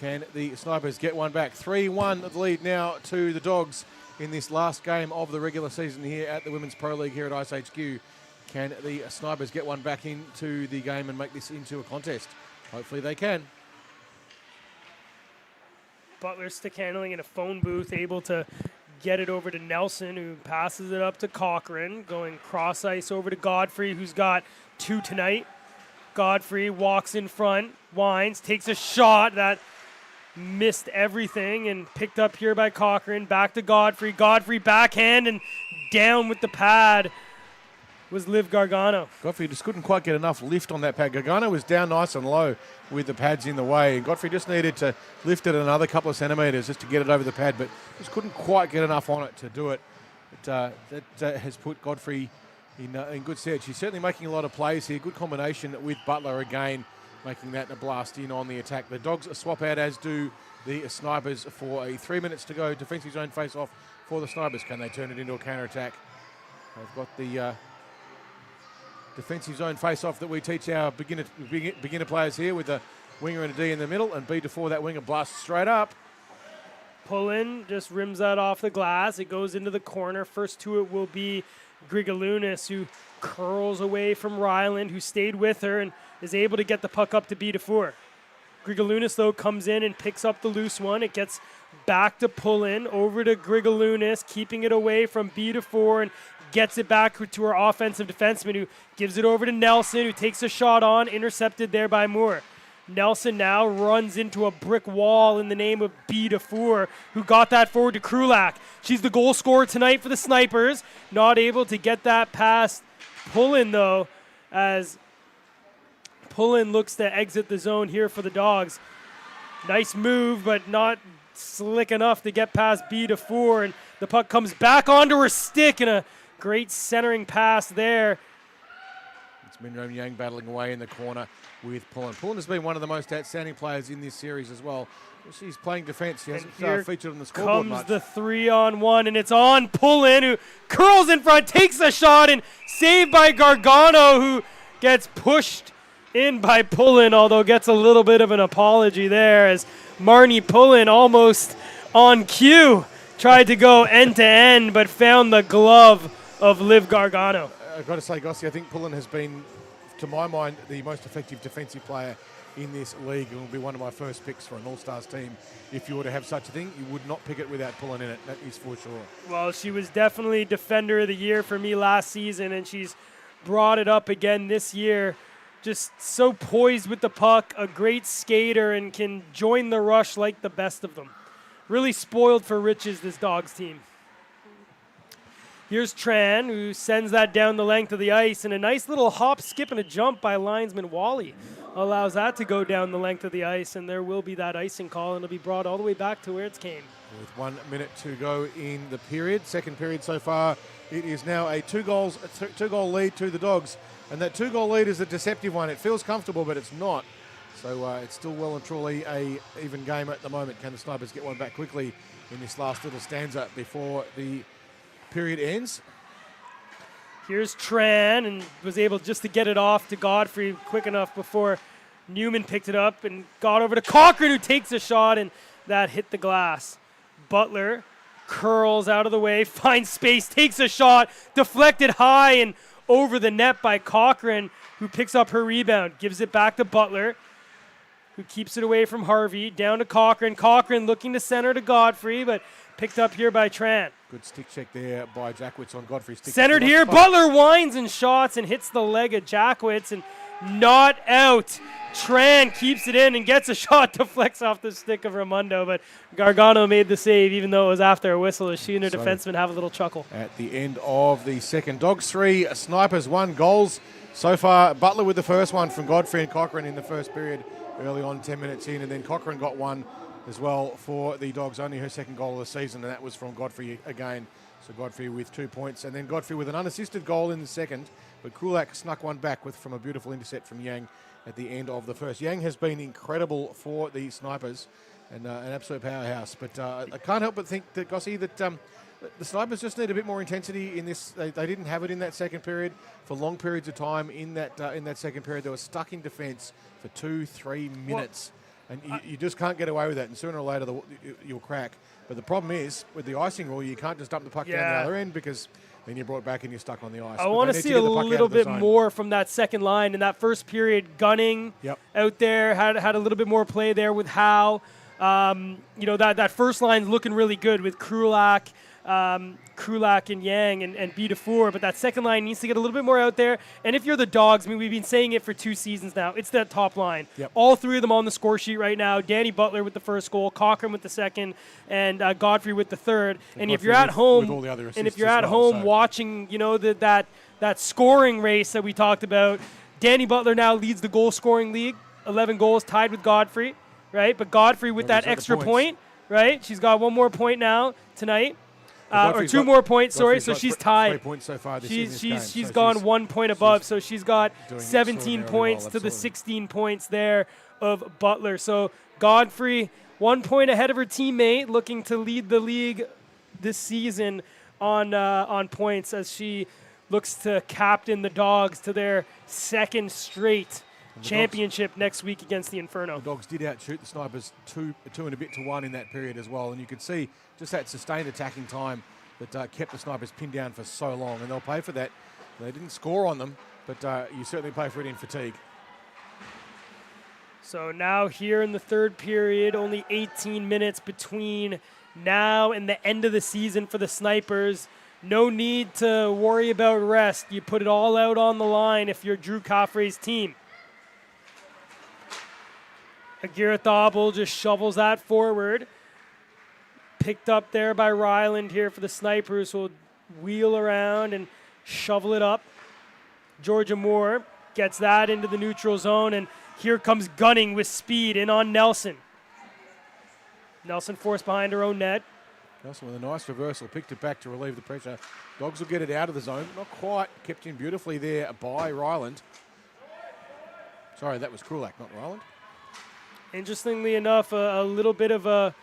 Can the Snipers get one back? 3-1 the lead now to the Dogs in this last game of the regular season here at the Women's Pro League here at iceHQ. Can the Snipers get one back into the game and make this into a contest? Hopefully they can. Butler stick handling in a phone booth, able to get it over to Nelson, who passes it up to Cochran, going cross ice over to Godfrey, who's got 2 tonight. Godfrey walks in front, winds, takes a shot that missed everything and picked up here by Cochran. Back to Godfrey. Godfrey backhand and down with the pad was Liv Gargano. Godfrey just couldn't quite get enough lift on that pad. Gargano was down nice and low with the pads in the way. And Godfrey just needed to lift it another couple of centimetres just to get it over the pad, but just couldn't quite get enough on it to do it. That has put Godfrey in good stead. She's certainly making a lot of plays here. Good combination with Butler again, making that a blast in on the attack. The Dogs swap out, as do the Snipers, for a 3 minutes to go. Defensive zone face-off for the Snipers. Can they turn it into a counter-attack? They've got the defensive zone face-off that we teach our beginner players here, with a winger and a D in the middle, and before that winger blasts straight up. Pullin just rims that off the glass. It goes into the corner. First to it will be Grigalunas, who curls away from Ryland, who stayed with her and is able to get the puck up to Bedefour. Grigalunas, though, comes in and picks up the loose one. It gets back to Pullen, over to Grigalunas, keeping it away from B4 and gets it back to our offensive defenseman, who gives it over to Nelson, who takes a shot on, intercepted there by Moore. Nelson now runs into a brick wall in the name of B4, who got that forward to Krulak. She's the goal scorer tonight for the Snipers. Not able to get that past Pullen, though, as Pullen looks to exit the zone here for the Dogs. Nice move, but not slick enough to get past B4, and the puck comes back onto her stick, and a great centering pass there. It's Minro Yang battling away in the corner with Pullen. Pullen has been one of the most outstanding players in this series as well. She's playing defense. She hasn't featured on the scoreboard much. Comes the 3-on-1, and it's on Pullen, who curls in front, takes a shot, and saved by Gargano, who gets pushed in by Pullen, although gets a little bit of an apology there, as Marnie Pullen, almost on cue, tried to go end-to-end, but found the glove of Liv Gargano. I've got to say, Gossi, I think Pullen has been, to my mind, the most effective defensive player in this league, and will be one of my first picks for an All-Stars team. If you were to have such a thing, you would not pick it without Pullen in it. That is for sure. Well, she was definitely Defender of the Year for me last season, and she's brought it up again this year. Just so poised with the puck, a great skater, and can join the rush like the best of them. Really spoiled for riches, this Dogs team. Here's Tran, who sends that down the length of the ice, and a nice little hop, skip, and a jump by linesman Wally allows that to go down the length of the ice, and there will be that icing call, and it'll be brought all the way back to where it came. With 1 minute to go in the period, second period so far, it is now a two-goal lead to the Dogs, and that two-goal lead is a deceptive one. It feels comfortable, but it's not. So it's still well and truly a even game at the moment. Can the Snipers get one back quickly in this last little stanza before the period ends? Here's Tran, and was able just to get it off to Godfrey quick enough before Newman picked it up and got over to Cochran, who takes a shot, and that hit the glass. Butler curls out of the way, finds space, takes a shot, deflected high and over the net by Cochran, who picks up her rebound, gives it back to Butler, who keeps it away from Harvey, down to Cochran. Cochran looking to center to Godfrey, but picked up here by Tran. Good stick check there by Jackwitz on Godfrey's stick. Centered here, Butler winds and shots and hits the leg of Jackwitz, and not out. Tran keeps it in and gets a shot, deflects off the stick of Raimondo, but Gargano made the save even though it was after a whistle, as she and her defenseman have a little chuckle. At the end of the second, Dogs 3, Snipers 1 goals. So far, Butler with the first one from Godfrey and Cochran in the first period early on, 10 minutes in, and then Cochran got one as well for the Dogs, only her second goal of the season, and that was from Godfrey again. So Godfrey with 2 points, and then Godfrey with an unassisted goal in the second, but Krulak snuck one back from a beautiful intercept from Yang at the end of the first. Yang has been incredible for the Snipers and an absolute powerhouse, but I can't help but think that, Gossi, that the Snipers just need a bit more intensity in this. They didn't have it in that second period for long periods of time. In that second period, they were stuck in defence for 2-3 minutes. And you just can't get away with that, and sooner or later you'll crack. But the problem is, with the icing rule, you can't just dump the puck down the other end, because then you're brought back and you're stuck on the ice. I want to see a little bit more from that second line. In that first period, Gunning out there had a little bit more play there with Howe. That first line's looking really good with Krulak and Yang and B4, but that second line needs to get a little bit more out there. And if you're the Dogs, I mean, we've been saying it for 2 seasons now, it's that top line. Yep. All 3 of them on the score sheet right now. Danny Butler with the first goal, Cochran with the second, and Godfrey with the third. And if you're at home, watching, that scoring race that we talked about, Danny Butler now leads the goal scoring league, 11 goals, tied with Godfrey, right? But Godfrey with that extra point, right? She's got 1 more point now tonight. Or 2 more points, sorry. So she's tied. 3 points so far this she's gone 1 point above, so she's got 17 points to the 16 points there of Butler. So Godfrey 1 point ahead of her teammate, looking to lead the league this season on points, as she looks to captain the Dogs to their second straight championship next week against the Inferno. The Dogs did outshoot the Snipers 2 and a bit to 1 in that period as well, and you could see just that sustained attacking time that kept the Snipers pinned down for so long, and they'll pay for that. They didn't score on them, but you certainly pay for it in fatigue. So now here in the third period, only 18 minutes between now and the end of the season for the Snipers. No need to worry about rest. You put it all out on the line if you're Drew Coffrey's team. Agira Thobel just shovels that forward. Picked up there by Ryland here for the Snipers, who will wheel around and shovel it up. Georgia Moore gets that into the neutral zone, and here comes Gunning with speed in on Nelson. Nelson forced behind her own net. Nelson with a nice reversal, picked it back to relieve the pressure. Dogs will get it out of the zone. Not quite, kept in beautifully there by Ryland. Sorry, that was Krulak, not Ryland. Interestingly enough, a little bit of a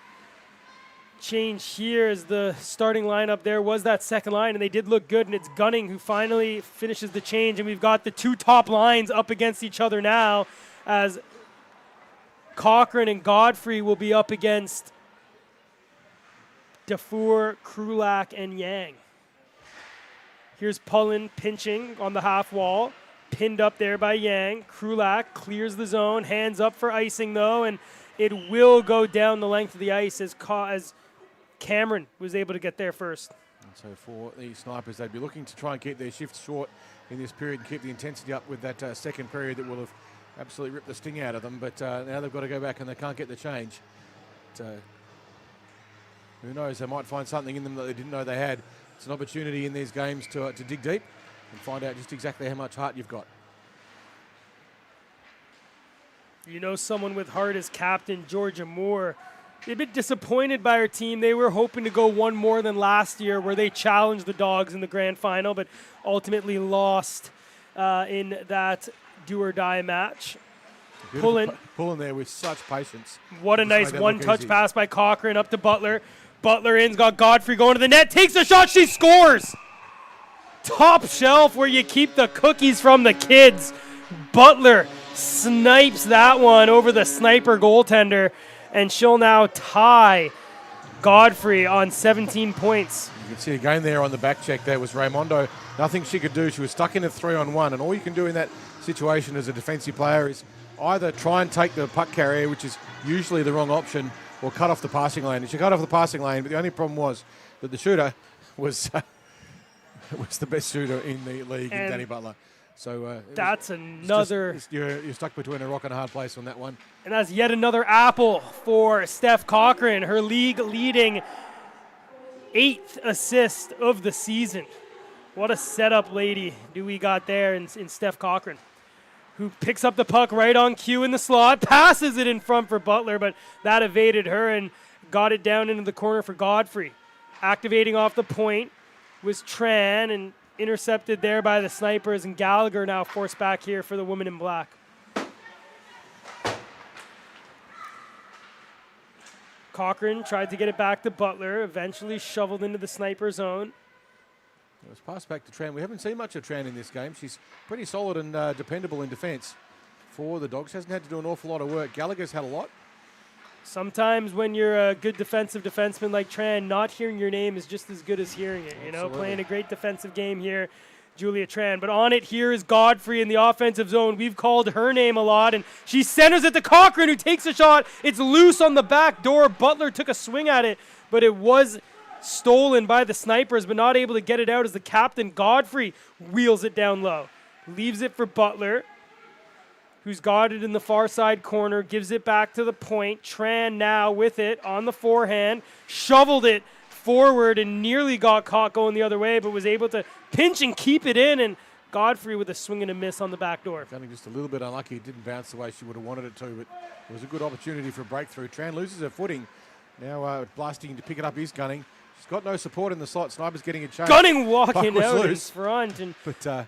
change here as the starting lineup there was that second line, and they did look good, and it's Gunning who finally finishes the change, and we've got the two top lines up against each other now as Cochrane and Godfrey will be up against Dafour, Krulak, and Yang. Here's Pullen pinching on the half wall, pinned up there by Yang. Krulak clears the zone, hands up for icing though, and it will go down the length of the ice as Cameron was able to get there first. And so for the Snipers, they'd be looking to try and keep their shifts short in this period and keep the intensity up with that second period that will have absolutely ripped the sting out of them. But now they've got to go back and they can't get the change. Who knows, they might find something in them that they didn't know they had. It's an opportunity in these games to dig deep and find out just exactly how much heart you've got. You know, someone with heart is captain Georgia Moore. They're a bit disappointed by her team. They were hoping to go one more than last year where they challenged the Dogs in the grand final, but ultimately lost in that do-or-die match. Pulling there with such patience. What a nice one-touch pass by Cochrane up to Butler. Butler in's got Godfrey going to the net, takes a shot, she scores! Top shelf where you keep the cookies from the kids. Butler snipes that one over the Sniper goaltender, and she'll now tie Godfrey on 17 points. You can see again there on the back check there was Raimondo. Nothing she could do. She was stuck in a 3-on-1, and all you can do in that situation as a defensive player is either try and take the puck carrier, which is usually the wrong option, or cut off the passing lane. And she cut off the passing lane, but the only problem was that the shooter was was the best shooter in the league, in Danny Butler. So that's another. You're stuck between a rock and a hard place on that one. And that's yet another apple for Steph Cochrane, her league-leading 8th assist of the season. What a setup lady do we got there in Steph Cochrane, who picks up the puck right on cue in the slot, passes it in front for Butler, but that evaded her and got it down into the corner for Godfrey. Activating off the point was Tran, and intercepted there by the Snipers, and Gallagher now forced back here for the woman in black. Cochrane tried to get it back to Butler, eventually shoveled into the Sniper zone. It was passed back to Tran. We haven't seen much of Tran in this game. She's pretty solid and dependable in defence for the Dogs. Hasn't had to do an awful lot of work. Gallagher's had a lot. Sometimes when you're a good defensive defenseman like Tran, not hearing your name is just as good as hearing it. You know, playing a great defensive game here, Julia Tran. But on it here is Godfrey in the offensive zone. We've called her name a lot, and she centers it to Cochrane, who takes a shot. It's loose on the back door. Butler took a swing at it, but it was stolen by the Snipers, but not able to get it out as the captain, Godfrey, wheels it down low. Leaves it for Butler, who's got it in the far side corner, gives it back to the point. Tran now with it on the forehand, shoveled it forward and nearly got caught going the other way, but was able to pinch and keep it in, and Godfrey with a swing and a miss on the back door. Feeling just a little bit unlucky. It didn't bounce the way she would have wanted it to, but it was a good opportunity for a breakthrough. Tran loses her footing. Now blasting to pick it up is Gunning. She's got no support in the slot. Sniper's getting a change. Gunning walking out in front. But they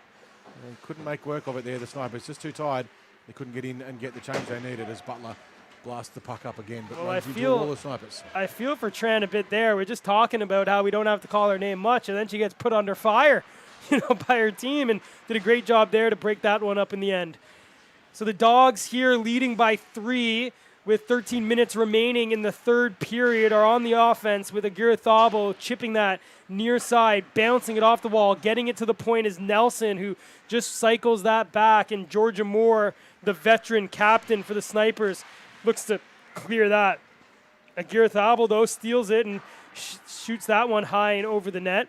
couldn't make work of it there, the Snipers. Just too tired. They couldn't get in and get the change they needed as Butler blasts the puck up again. But well, I feel for Tran a bit there. We're just talking about how we don't have to call her name much, and then she gets put under fire, by her team, and did a great job there to break that one up in the end. So the Dogs here leading by 3 with 13 minutes remaining in the third period are on the offense with Agira Thobel chipping that near side, bouncing it off the wall, getting it to the point is Nelson, who just cycles that back, and Georgia Moore the veteran captain for the Snipers, looks to clear that. Aguirre-Thabel, though, steals it and shoots that one high and over the net.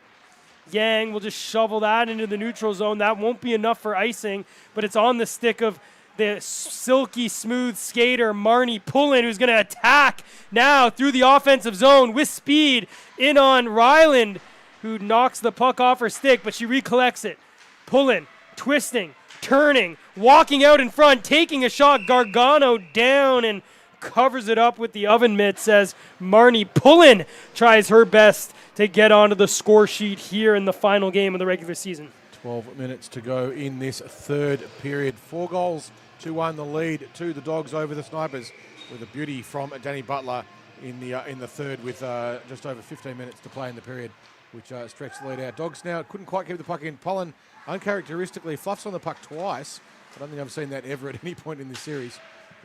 Yang will just shovel that into the neutral zone. That won't be enough for icing, but it's on the stick of the silky smooth skater Marnie Pullen, who's going to attack now through the offensive zone with speed in on Ryland, who knocks the puck off her stick, but she recollects it. Pullen twisting, turning, walking out in front, taking a shot. Gargano down and covers it up with the oven mitts as Marnie Pullen tries her best to get onto the score sheet here in the final game of the regular season. 12 minutes to go in this third period. 4 goals to 1, the lead to the Dogs over the Snipers, with a beauty from Danny Butler in the third with just over 15 minutes to play in the period, which stretched the lead out. Dogs now couldn't quite keep the puck in. Pullen uncharacteristically fluffs on the puck twice. I don't think I've seen that ever at any point in this series.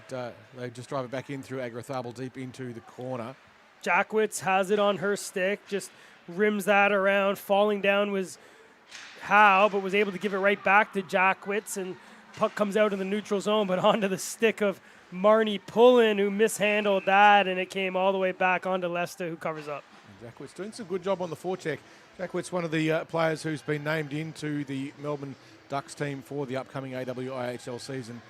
But they just drive it back in through Aguirre-Thabel deep into the corner. Jackwitz has it on her stick, just rims that around. Falling down was Howe, but was able to give it right back to Jackwitz, and puck comes out in the neutral zone, but onto the stick of Marnie Pullen, who mishandled that, and it came all the way back onto Lester, who covers up. Jackwitz doing some good job on the forecheck. Jackwitz, one of the players who's been named into the Melbourne Ducks team for the upcoming AWIHL season.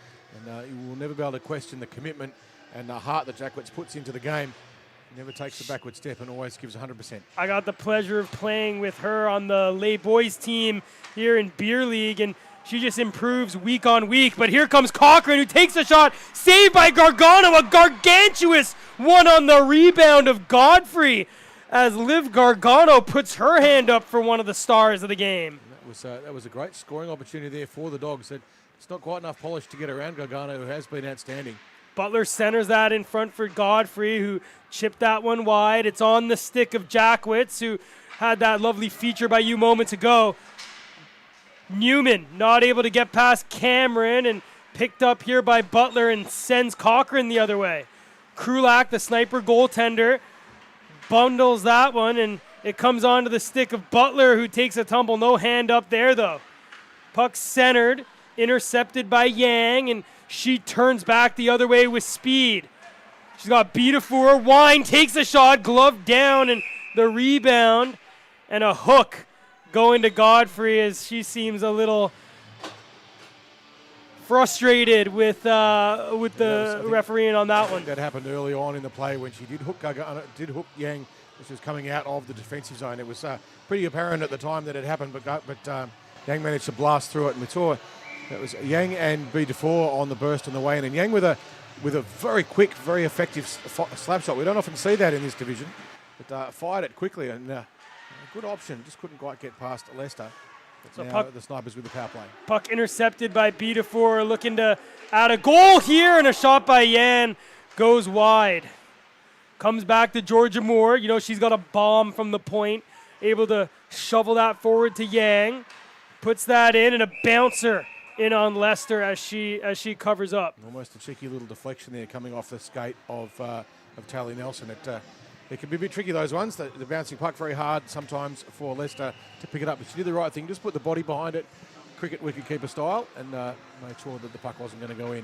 And you will never be able to question the commitment and the heart that Jackwitz puts into the game. Never takes a backward step and always gives 100%. I got the pleasure of playing with her on the Lay Boys team here in Beer League, and she just improves week on week. But here comes Cochran, who takes a shot, saved by Gargano, a gargantuous one on the rebound of Godfrey, as Liv Gargano puts her hand up for one of the stars of the game. That was a great scoring opportunity there for the Dogs. It's not quite enough polish to get around Gargano, who has been outstanding. Butler centers that in front for Godfrey, who chipped that one wide. It's on the stick of Jackwitz, who had that lovely feature by you moments ago. Newman not able to get past Cameron, and picked up here by Butler and sends Cochran the other way. Krulak, the Sniper goaltender, bundles that one, and it comes onto the stick of Butler, who takes a tumble. No hand up there, though. Puck centered, intercepted by Yang, and she turns back the other way with speed. She's got Beatafur. Wine takes a shot, glove down, and the rebound, and a hook going to Godfrey as she seems a little frustrated with the refereeing on that one. That happened early on in the play when she did hook Yang, which was coming out of the defensive zone. It was pretty apparent at the time that it happened, but Yang managed to blast through it, and we saw that was Yang and Beatafur on the burst on the way in, and Yang with a very quick, very effective slap shot. We don't often see that in this division, but fired it quickly, and a good option. Just couldn't quite get past Leicester. So now the Snipers with the power play. Puck intercepted by Beatafur, looking to add a goal here, and a shot by Yan goes wide. Comes back to Georgia Moore. You know, she's got a bomb from the point, able to shovel that forward to Yang. Puts that in, and a bouncer in on Lester as she covers up. Almost a cheeky little deflection there coming off the skate of Taylor Nelson. It can be a bit tricky, those ones. The bouncing puck very hard sometimes for Leicester to pick it up. But she did the right thing. Just put the body behind it, cricket wicketkeeper style, and made sure that the puck wasn't going to go in.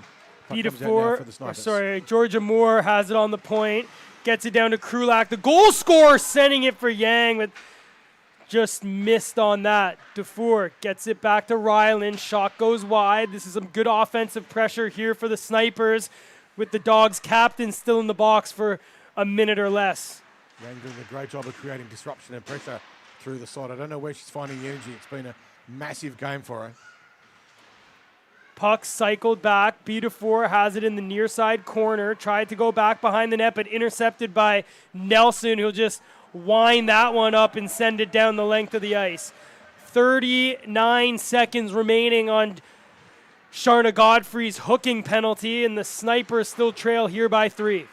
Georgia Moore has it on the point. Gets it down to Krulak. The goal scorer sending it for Yang, but just missed on that. Dufour gets it back to Ryland. Shot goes wide. This is some good offensive pressure here for the Snipers, with the Dogs captain still in the box for a minute or less. Yang doing a great job of creating disruption and pressure through the side. I don't know where she's finding the energy. It's been a massive game for her. Puck cycled back. Beatafur has it in the near side corner. Tried to go back behind the net, but intercepted by Nelson, who'll just wind that one up and send it down the length of the ice. 39 seconds remaining on Sharna Godfrey's hooking penalty, and the Snipers still trail here by 3.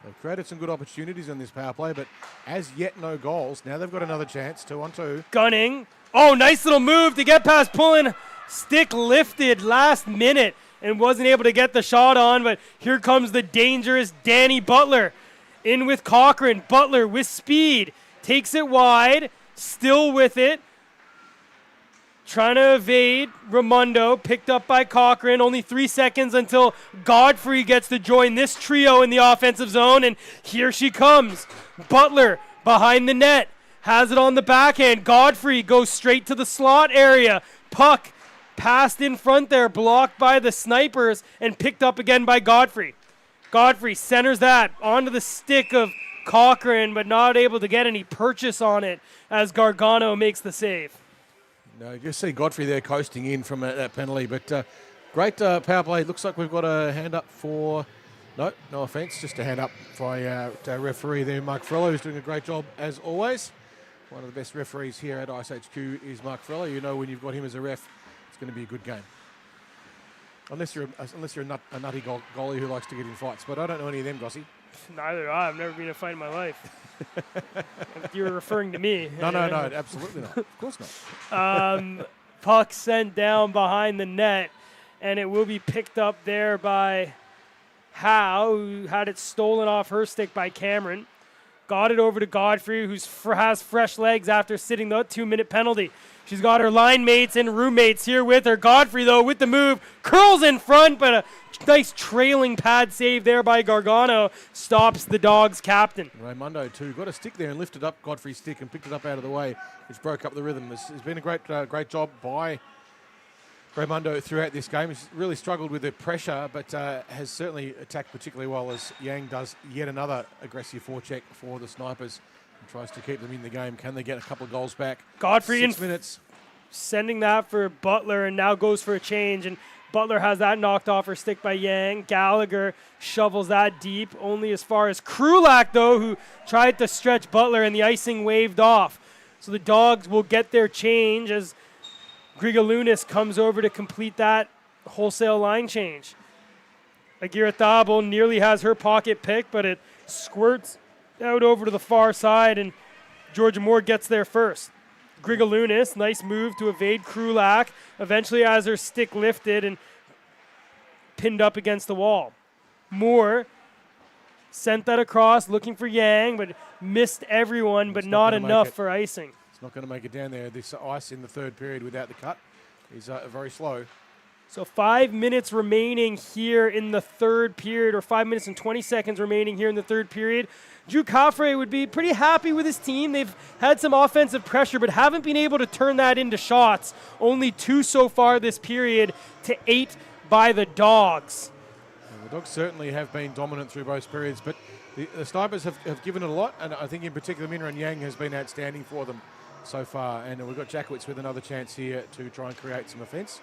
They've created some good opportunities on this power play, but as yet no goals. Now they've got another chance, 2-on-2. Gunning. Oh, nice little move to get past Pullen. Stick lifted last minute and wasn't able to get the shot on, but here comes the dangerous Danny Butler. In with Cochran. Butler with speed. Takes it wide. Still with it. trying to evade. Raimondo picked up by Cochran. Only 3 seconds until Godfrey gets to join this trio in the offensive zone. And here she comes. Butler behind the net. Has it on the backhand. Godfrey goes straight to the slot area. Puck passed in front there. Blocked by the snipers and picked up again by Godfrey. Godfrey centers that onto the stick of Cochran, but not able to get any purchase on it as Gargano makes the save. No, you just see Godfrey there coasting in from that penalty, but great power play. Looks like we've got a hand up for, no offence, just a hand up by our referee there, Mark Frello, who's doing a great job as always. One of the best referees here at iceHQ is Mark Frello. You know when you've got him as a ref, it's going to be a good game. Unless you're a nutty goalie who likes to get in fights, but I don't know any of them, Gossie. Neither do I. I've never been in a fight in my life. If you're referring to me. No, absolutely not. Of course not. Puck sent down behind the net, and it will be picked up there by Howe, who had it stolen off her stick by Cameron. Got it over to Godfrey, who has fresh legs after sitting the 2-minute penalty. She's got her line mates and roommates here with her. Godfrey, though, with the move, curls in front, but a nice trailing pad save there by Gargano stops the Dogs' captain. Raimondo, too, got a stick there and lifted up Godfrey's stick and picked it up out of the way, which broke up the rhythm. It's been a great job by Raimondo throughout this game. He's really struggled with the pressure, but has certainly attacked particularly well as Yang does yet another aggressive forecheck for the Snipers and tries to keep them in the game. Can they get a couple of goals back? Godfrey 6 minutes. Sending that for Butler and now goes for a change. And Butler has that knocked off her stick by Yang. Gallagher shovels that deep, only as far as Krulak, though, who tried to stretch Butler and the icing waved off. So the Dogs will get their change as Grigalunas comes over to complete that wholesale line change. Agira Thabo nearly has her pocket pick, but it squirts out over to the far side, and Georgia Moore gets there first. Grigalunas, nice move to evade Krulak, eventually has her stick lifted and pinned up against the wall. Moore sent that across, looking for Yang, but missed everyone, but not enough for icing. Not going to make it down there. This ice in the third period without the cut is very slow. So 5 minutes remaining here in the third period, or 5 minutes and 20 seconds remaining here in the third period. Drew Caffrey would be pretty happy with his team. They've had some offensive pressure, but haven't been able to turn that into shots. Only 2 so far this period to 8 by the Dogs. Well, the Dogs certainly have been dominant through both periods, but the Snipers have given it a lot, and I think in particular Minra Yang has been outstanding for them so far. And we've got Jackwitz with another chance here to try and create some offence.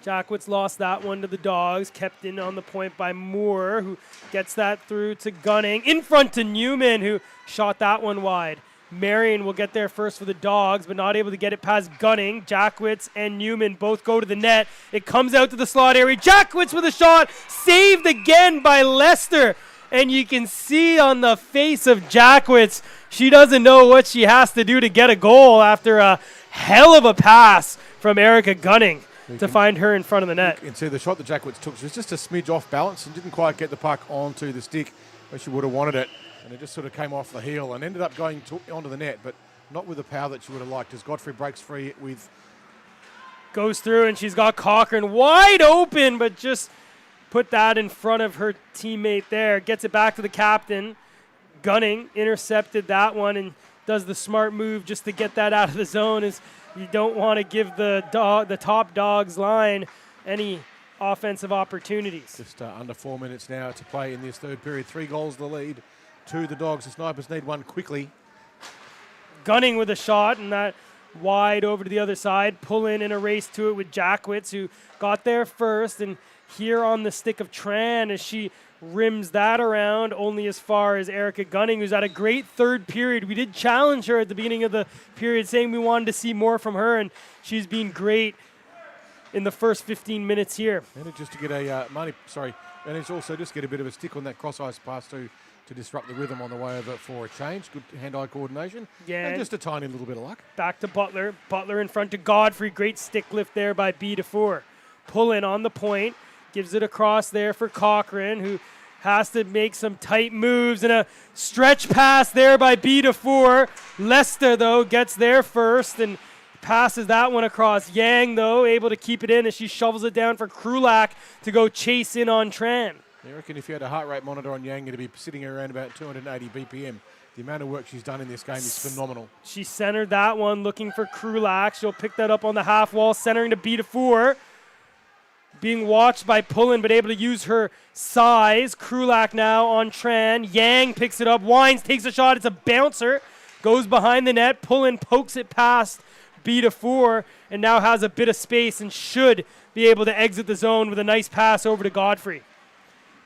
Jackwitz lost that one to the Dogs, kept in on the point by Moore, who gets that through to Gunning. In front to Newman, who shot that one wide. Marion will get there first for the Dogs, but not able to get it past Gunning. Jackwitz and Newman both go to the net. It comes out to the slot area. Jackwitz with a shot, saved again by Lester. And you can see on the face of Jackwitz, she doesn't know what she has to do to get a goal after a hell of a pass from Erica Gunning to find her in front of the net. You can see the shot that Jackwitz took. She was just a smidge off balance and didn't quite get the puck onto the stick where she would have wanted it. And it just sort of came off the heel and ended up going onto the net, but not with the power that she would have liked as Godfrey breaks free with... Goes through and she's got Cochran wide open, but just put that in front of her teammate there. Gets it back to the captain. Gunning intercepted that one and does the smart move just to get that out of the zone. As you don't want to give the top Dogs line any offensive opportunities. Just under 4 minutes now to play in this third period. 3 goals the lead to the Dogs. The Snipers need one quickly. Gunning with a shot, and that wide over to the other side. Pull in and a race to it with Jackwitz, who got there first. And here on the stick of Tran as she rims that around only as far as Erica Gunning, who's had a great third period. We did challenge her at the beginning of the period, saying we wanted to see more from her, and she's been great in the first 15 minutes here. And just to get and it's also just get a bit of a stick on that cross ice pass to disrupt the rhythm on the way over for a change. Good hand-eye coordination. Yeah. And just a tiny little bit of luck. Back to Butler. Butler in front to Godfrey. Great stick lift there by B DeFore. Pull in on the point. Gives it across there for Cochran, who has to make some tight moves, and a stretch pass there by B DeFore. Lester, though, gets there first and passes that one across. Yang, though, able to keep it in as she shovels it down for Krulak to go chase in on Tran. I reckon if you had a heart rate monitor on Yang, it'd be sitting around about 280 BPM. The amount of work she's done in this game is phenomenal. She centered that one, looking for Krulak. She'll pick that up on the half wall, centering to B4. Being watched by Pullen, but able to use her size. Krulak now on Tran. Yang picks it up. Wines takes a shot. It's a bouncer. Goes behind the net. Pullen pokes it past B4 and now has a bit of space and should be able to exit the zone with a nice pass over to Godfrey.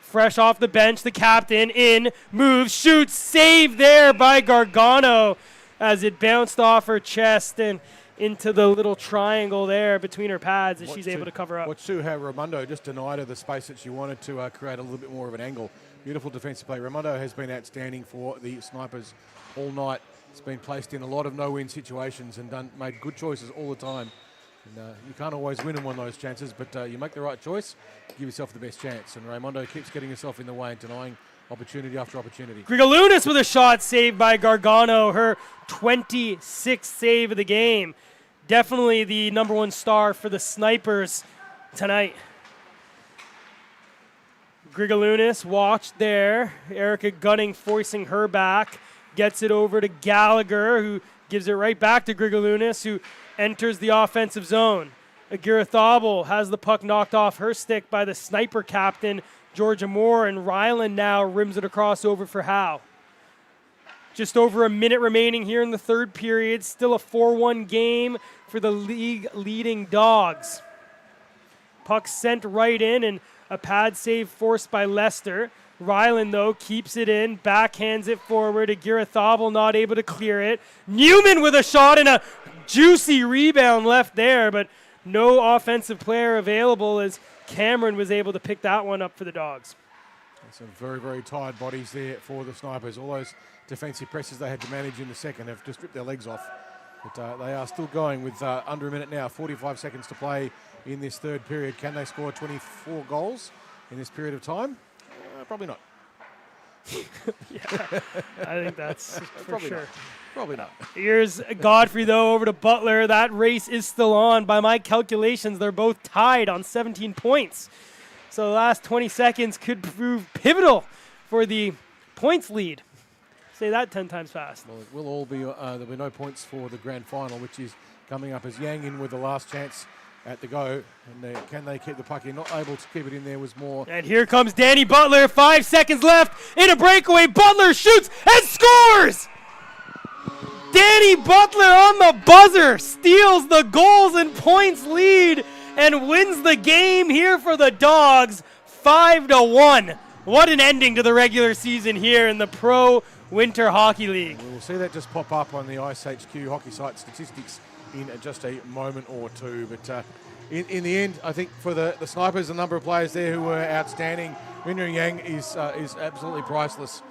Fresh off the bench, the captain in, moves, shoots, save there by Gargano as it bounced off her chest and into the little triangle there between her pads as she's able to cover up. Watch too how Raimondo just denied her the space that she wanted to create a little bit more of an angle. Beautiful defensive play. Raimondo has been outstanding for the Snipers all night. It's been placed in a lot of no-win situations and made good choices all the time. And, you can't always win in one of those chances, but you make the right choice, give yourself the best chance. And Raimondo keeps getting herself in the way and denying opportunity after opportunity. Grigalunas with a shot saved by Gargano, her 26th save of the game. Definitely the number one star for the Snipers tonight. Grigalunas watched there. Erica Gunning forcing her back. Gets it over to Gallagher, who gives it right back to Grigalunas, who enters the offensive zone. Agira Thobel has the puck knocked off her stick by the Sniper captain, Georgia Moore, and Ryland now rims it across over for Howe. Just over a minute remaining here in the third period. Still a 4-1 game for the league-leading Dogs. Puck sent right in and a pad save forced by Lester. Ryland, though, keeps it in, backhands it forward. Agira Thobel not able to clear it. Newman with a shot and a juicy rebound left there, but no offensive player available as Cameron was able to pick that one up for the Dogs. Some very, very tired bodies there for the Snipers. All those defensive presses they had to manage in the second have just ripped their legs off. But they are still going with under a minute now, 45 seconds to play in this third period. Can they score 24 goals in this period of time? Probably not. Yeah, I think that's for sure. Not. Probably not. Here's Godfrey, though, over to Butler. That race is still on. By my calculations, they're both tied on 17 points. So the last 20 seconds could prove pivotal for the points lead. Say that 10 times fast. Well, it will all be, there'll be no points for the grand final, which is coming up as Yang in with the last chance at the go. And can they keep the puck in? Not able to keep it in there was more. And here comes Danny Butler. 5 seconds left in a breakaway. Butler shoots and scores! Danny Butler on the buzzer steals the goals and points lead and wins the game here for the Dogs, 5-1. What an ending to the regular season here in the Pro Winter Hockey League. We'll see that just pop up on the iceHQ hockey site statistics in just a moment or two. But in the end, I think for the Snipers, a number of players there who were outstanding. Minru Yang is absolutely priceless.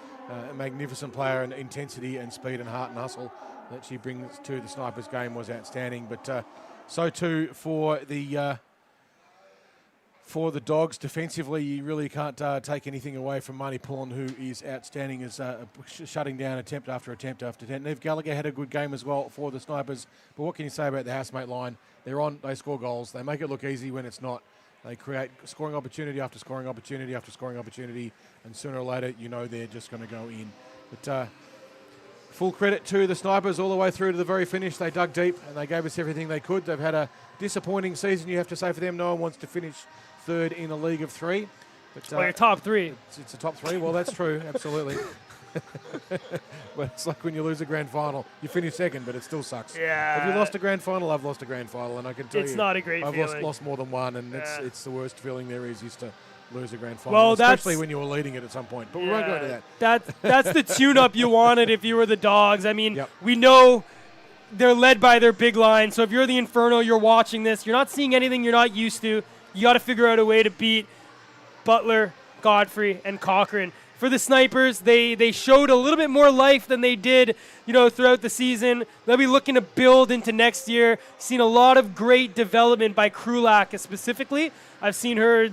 A magnificent player, and intensity and speed and heart and hustle that she brings to the Snipers game was outstanding. But so too for the Dogs defensively. You really can't take anything away from Marnie Pullen, who is outstanding as shutting down attempt after attempt after attempt. Neve Gallagher had a good game as well for the Snipers. But what can you say about the housemate line? They're on, they score goals. They make it look easy when it's not. They create scoring opportunity after scoring opportunity after scoring opportunity, and sooner or later, you know they're just going to go in. But full credit to the Snipers all the way through to the very finish. They dug deep and they gave us everything they could. They've had a disappointing season, you have to say, for them. No one wants to finish third in a league of three. But, well, you're top three. It's a top three. Well, that's true, absolutely. But it's like when you lose a grand final, you finish second, but it still sucks. Yeah. Have you lost a grand final? I've lost a grand final, and I can tell it's not a great I've feeling. lost more than one, and Yeah. it's the worst feeling there is to lose a grand final, Well, especially when you were leading it at some point. But we won't go into that. That's the tune-up you wanted if you were the Dogs. I mean, Yep. we know they're led by their big line, so if you're the Inferno, you're watching this, you're not seeing anything you're not used to. You got to figure out a way to beat Butler, Godfrey, and Cochran. For the Snipers, they showed a little bit more life than they did, throughout the season. They'll be looking to build into next year. Seen a lot of great development by Krulak specifically. I've seen her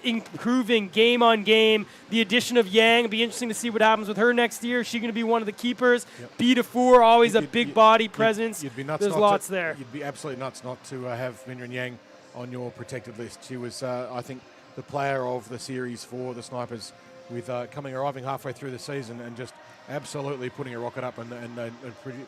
improving game on game. The addition of Yang, it'll be interesting to see what happens with her next year. Is she going to be one of the keepers? Yep. B to 4, always a big body presence. You'd be nuts. There's lots there. You'd be absolutely nuts not to have Minrin Yang on your protected list. She was, I think, the player of the series for the Snipers, with arriving halfway through the season and just absolutely putting a rocket up and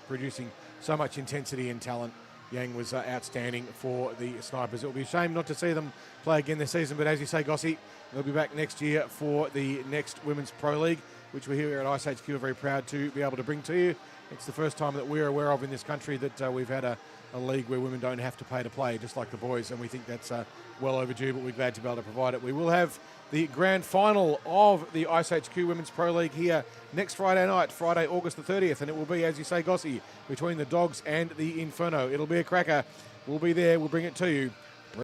producing so much intensity and talent. Yang was outstanding for the Snipers. It will be a shame not to see them play again this season, but as you say, Gossie, they'll be back next year for the next Women's Pro League, which we here at iceHQ are very proud to be able to bring to you. It's the first time that we're aware of in this country that we've had a league where women don't have to pay to play, just like the boys, and we think that's well overdue, but we're glad to be able to provide it. We will have the grand final of the iceHQ Women's Pro League here next Friday night, Friday, August the 30th, and it will be, as you say, Gossie, between the Dogs and the Inferno. It'll be a cracker. We'll be there. We'll bring it to you.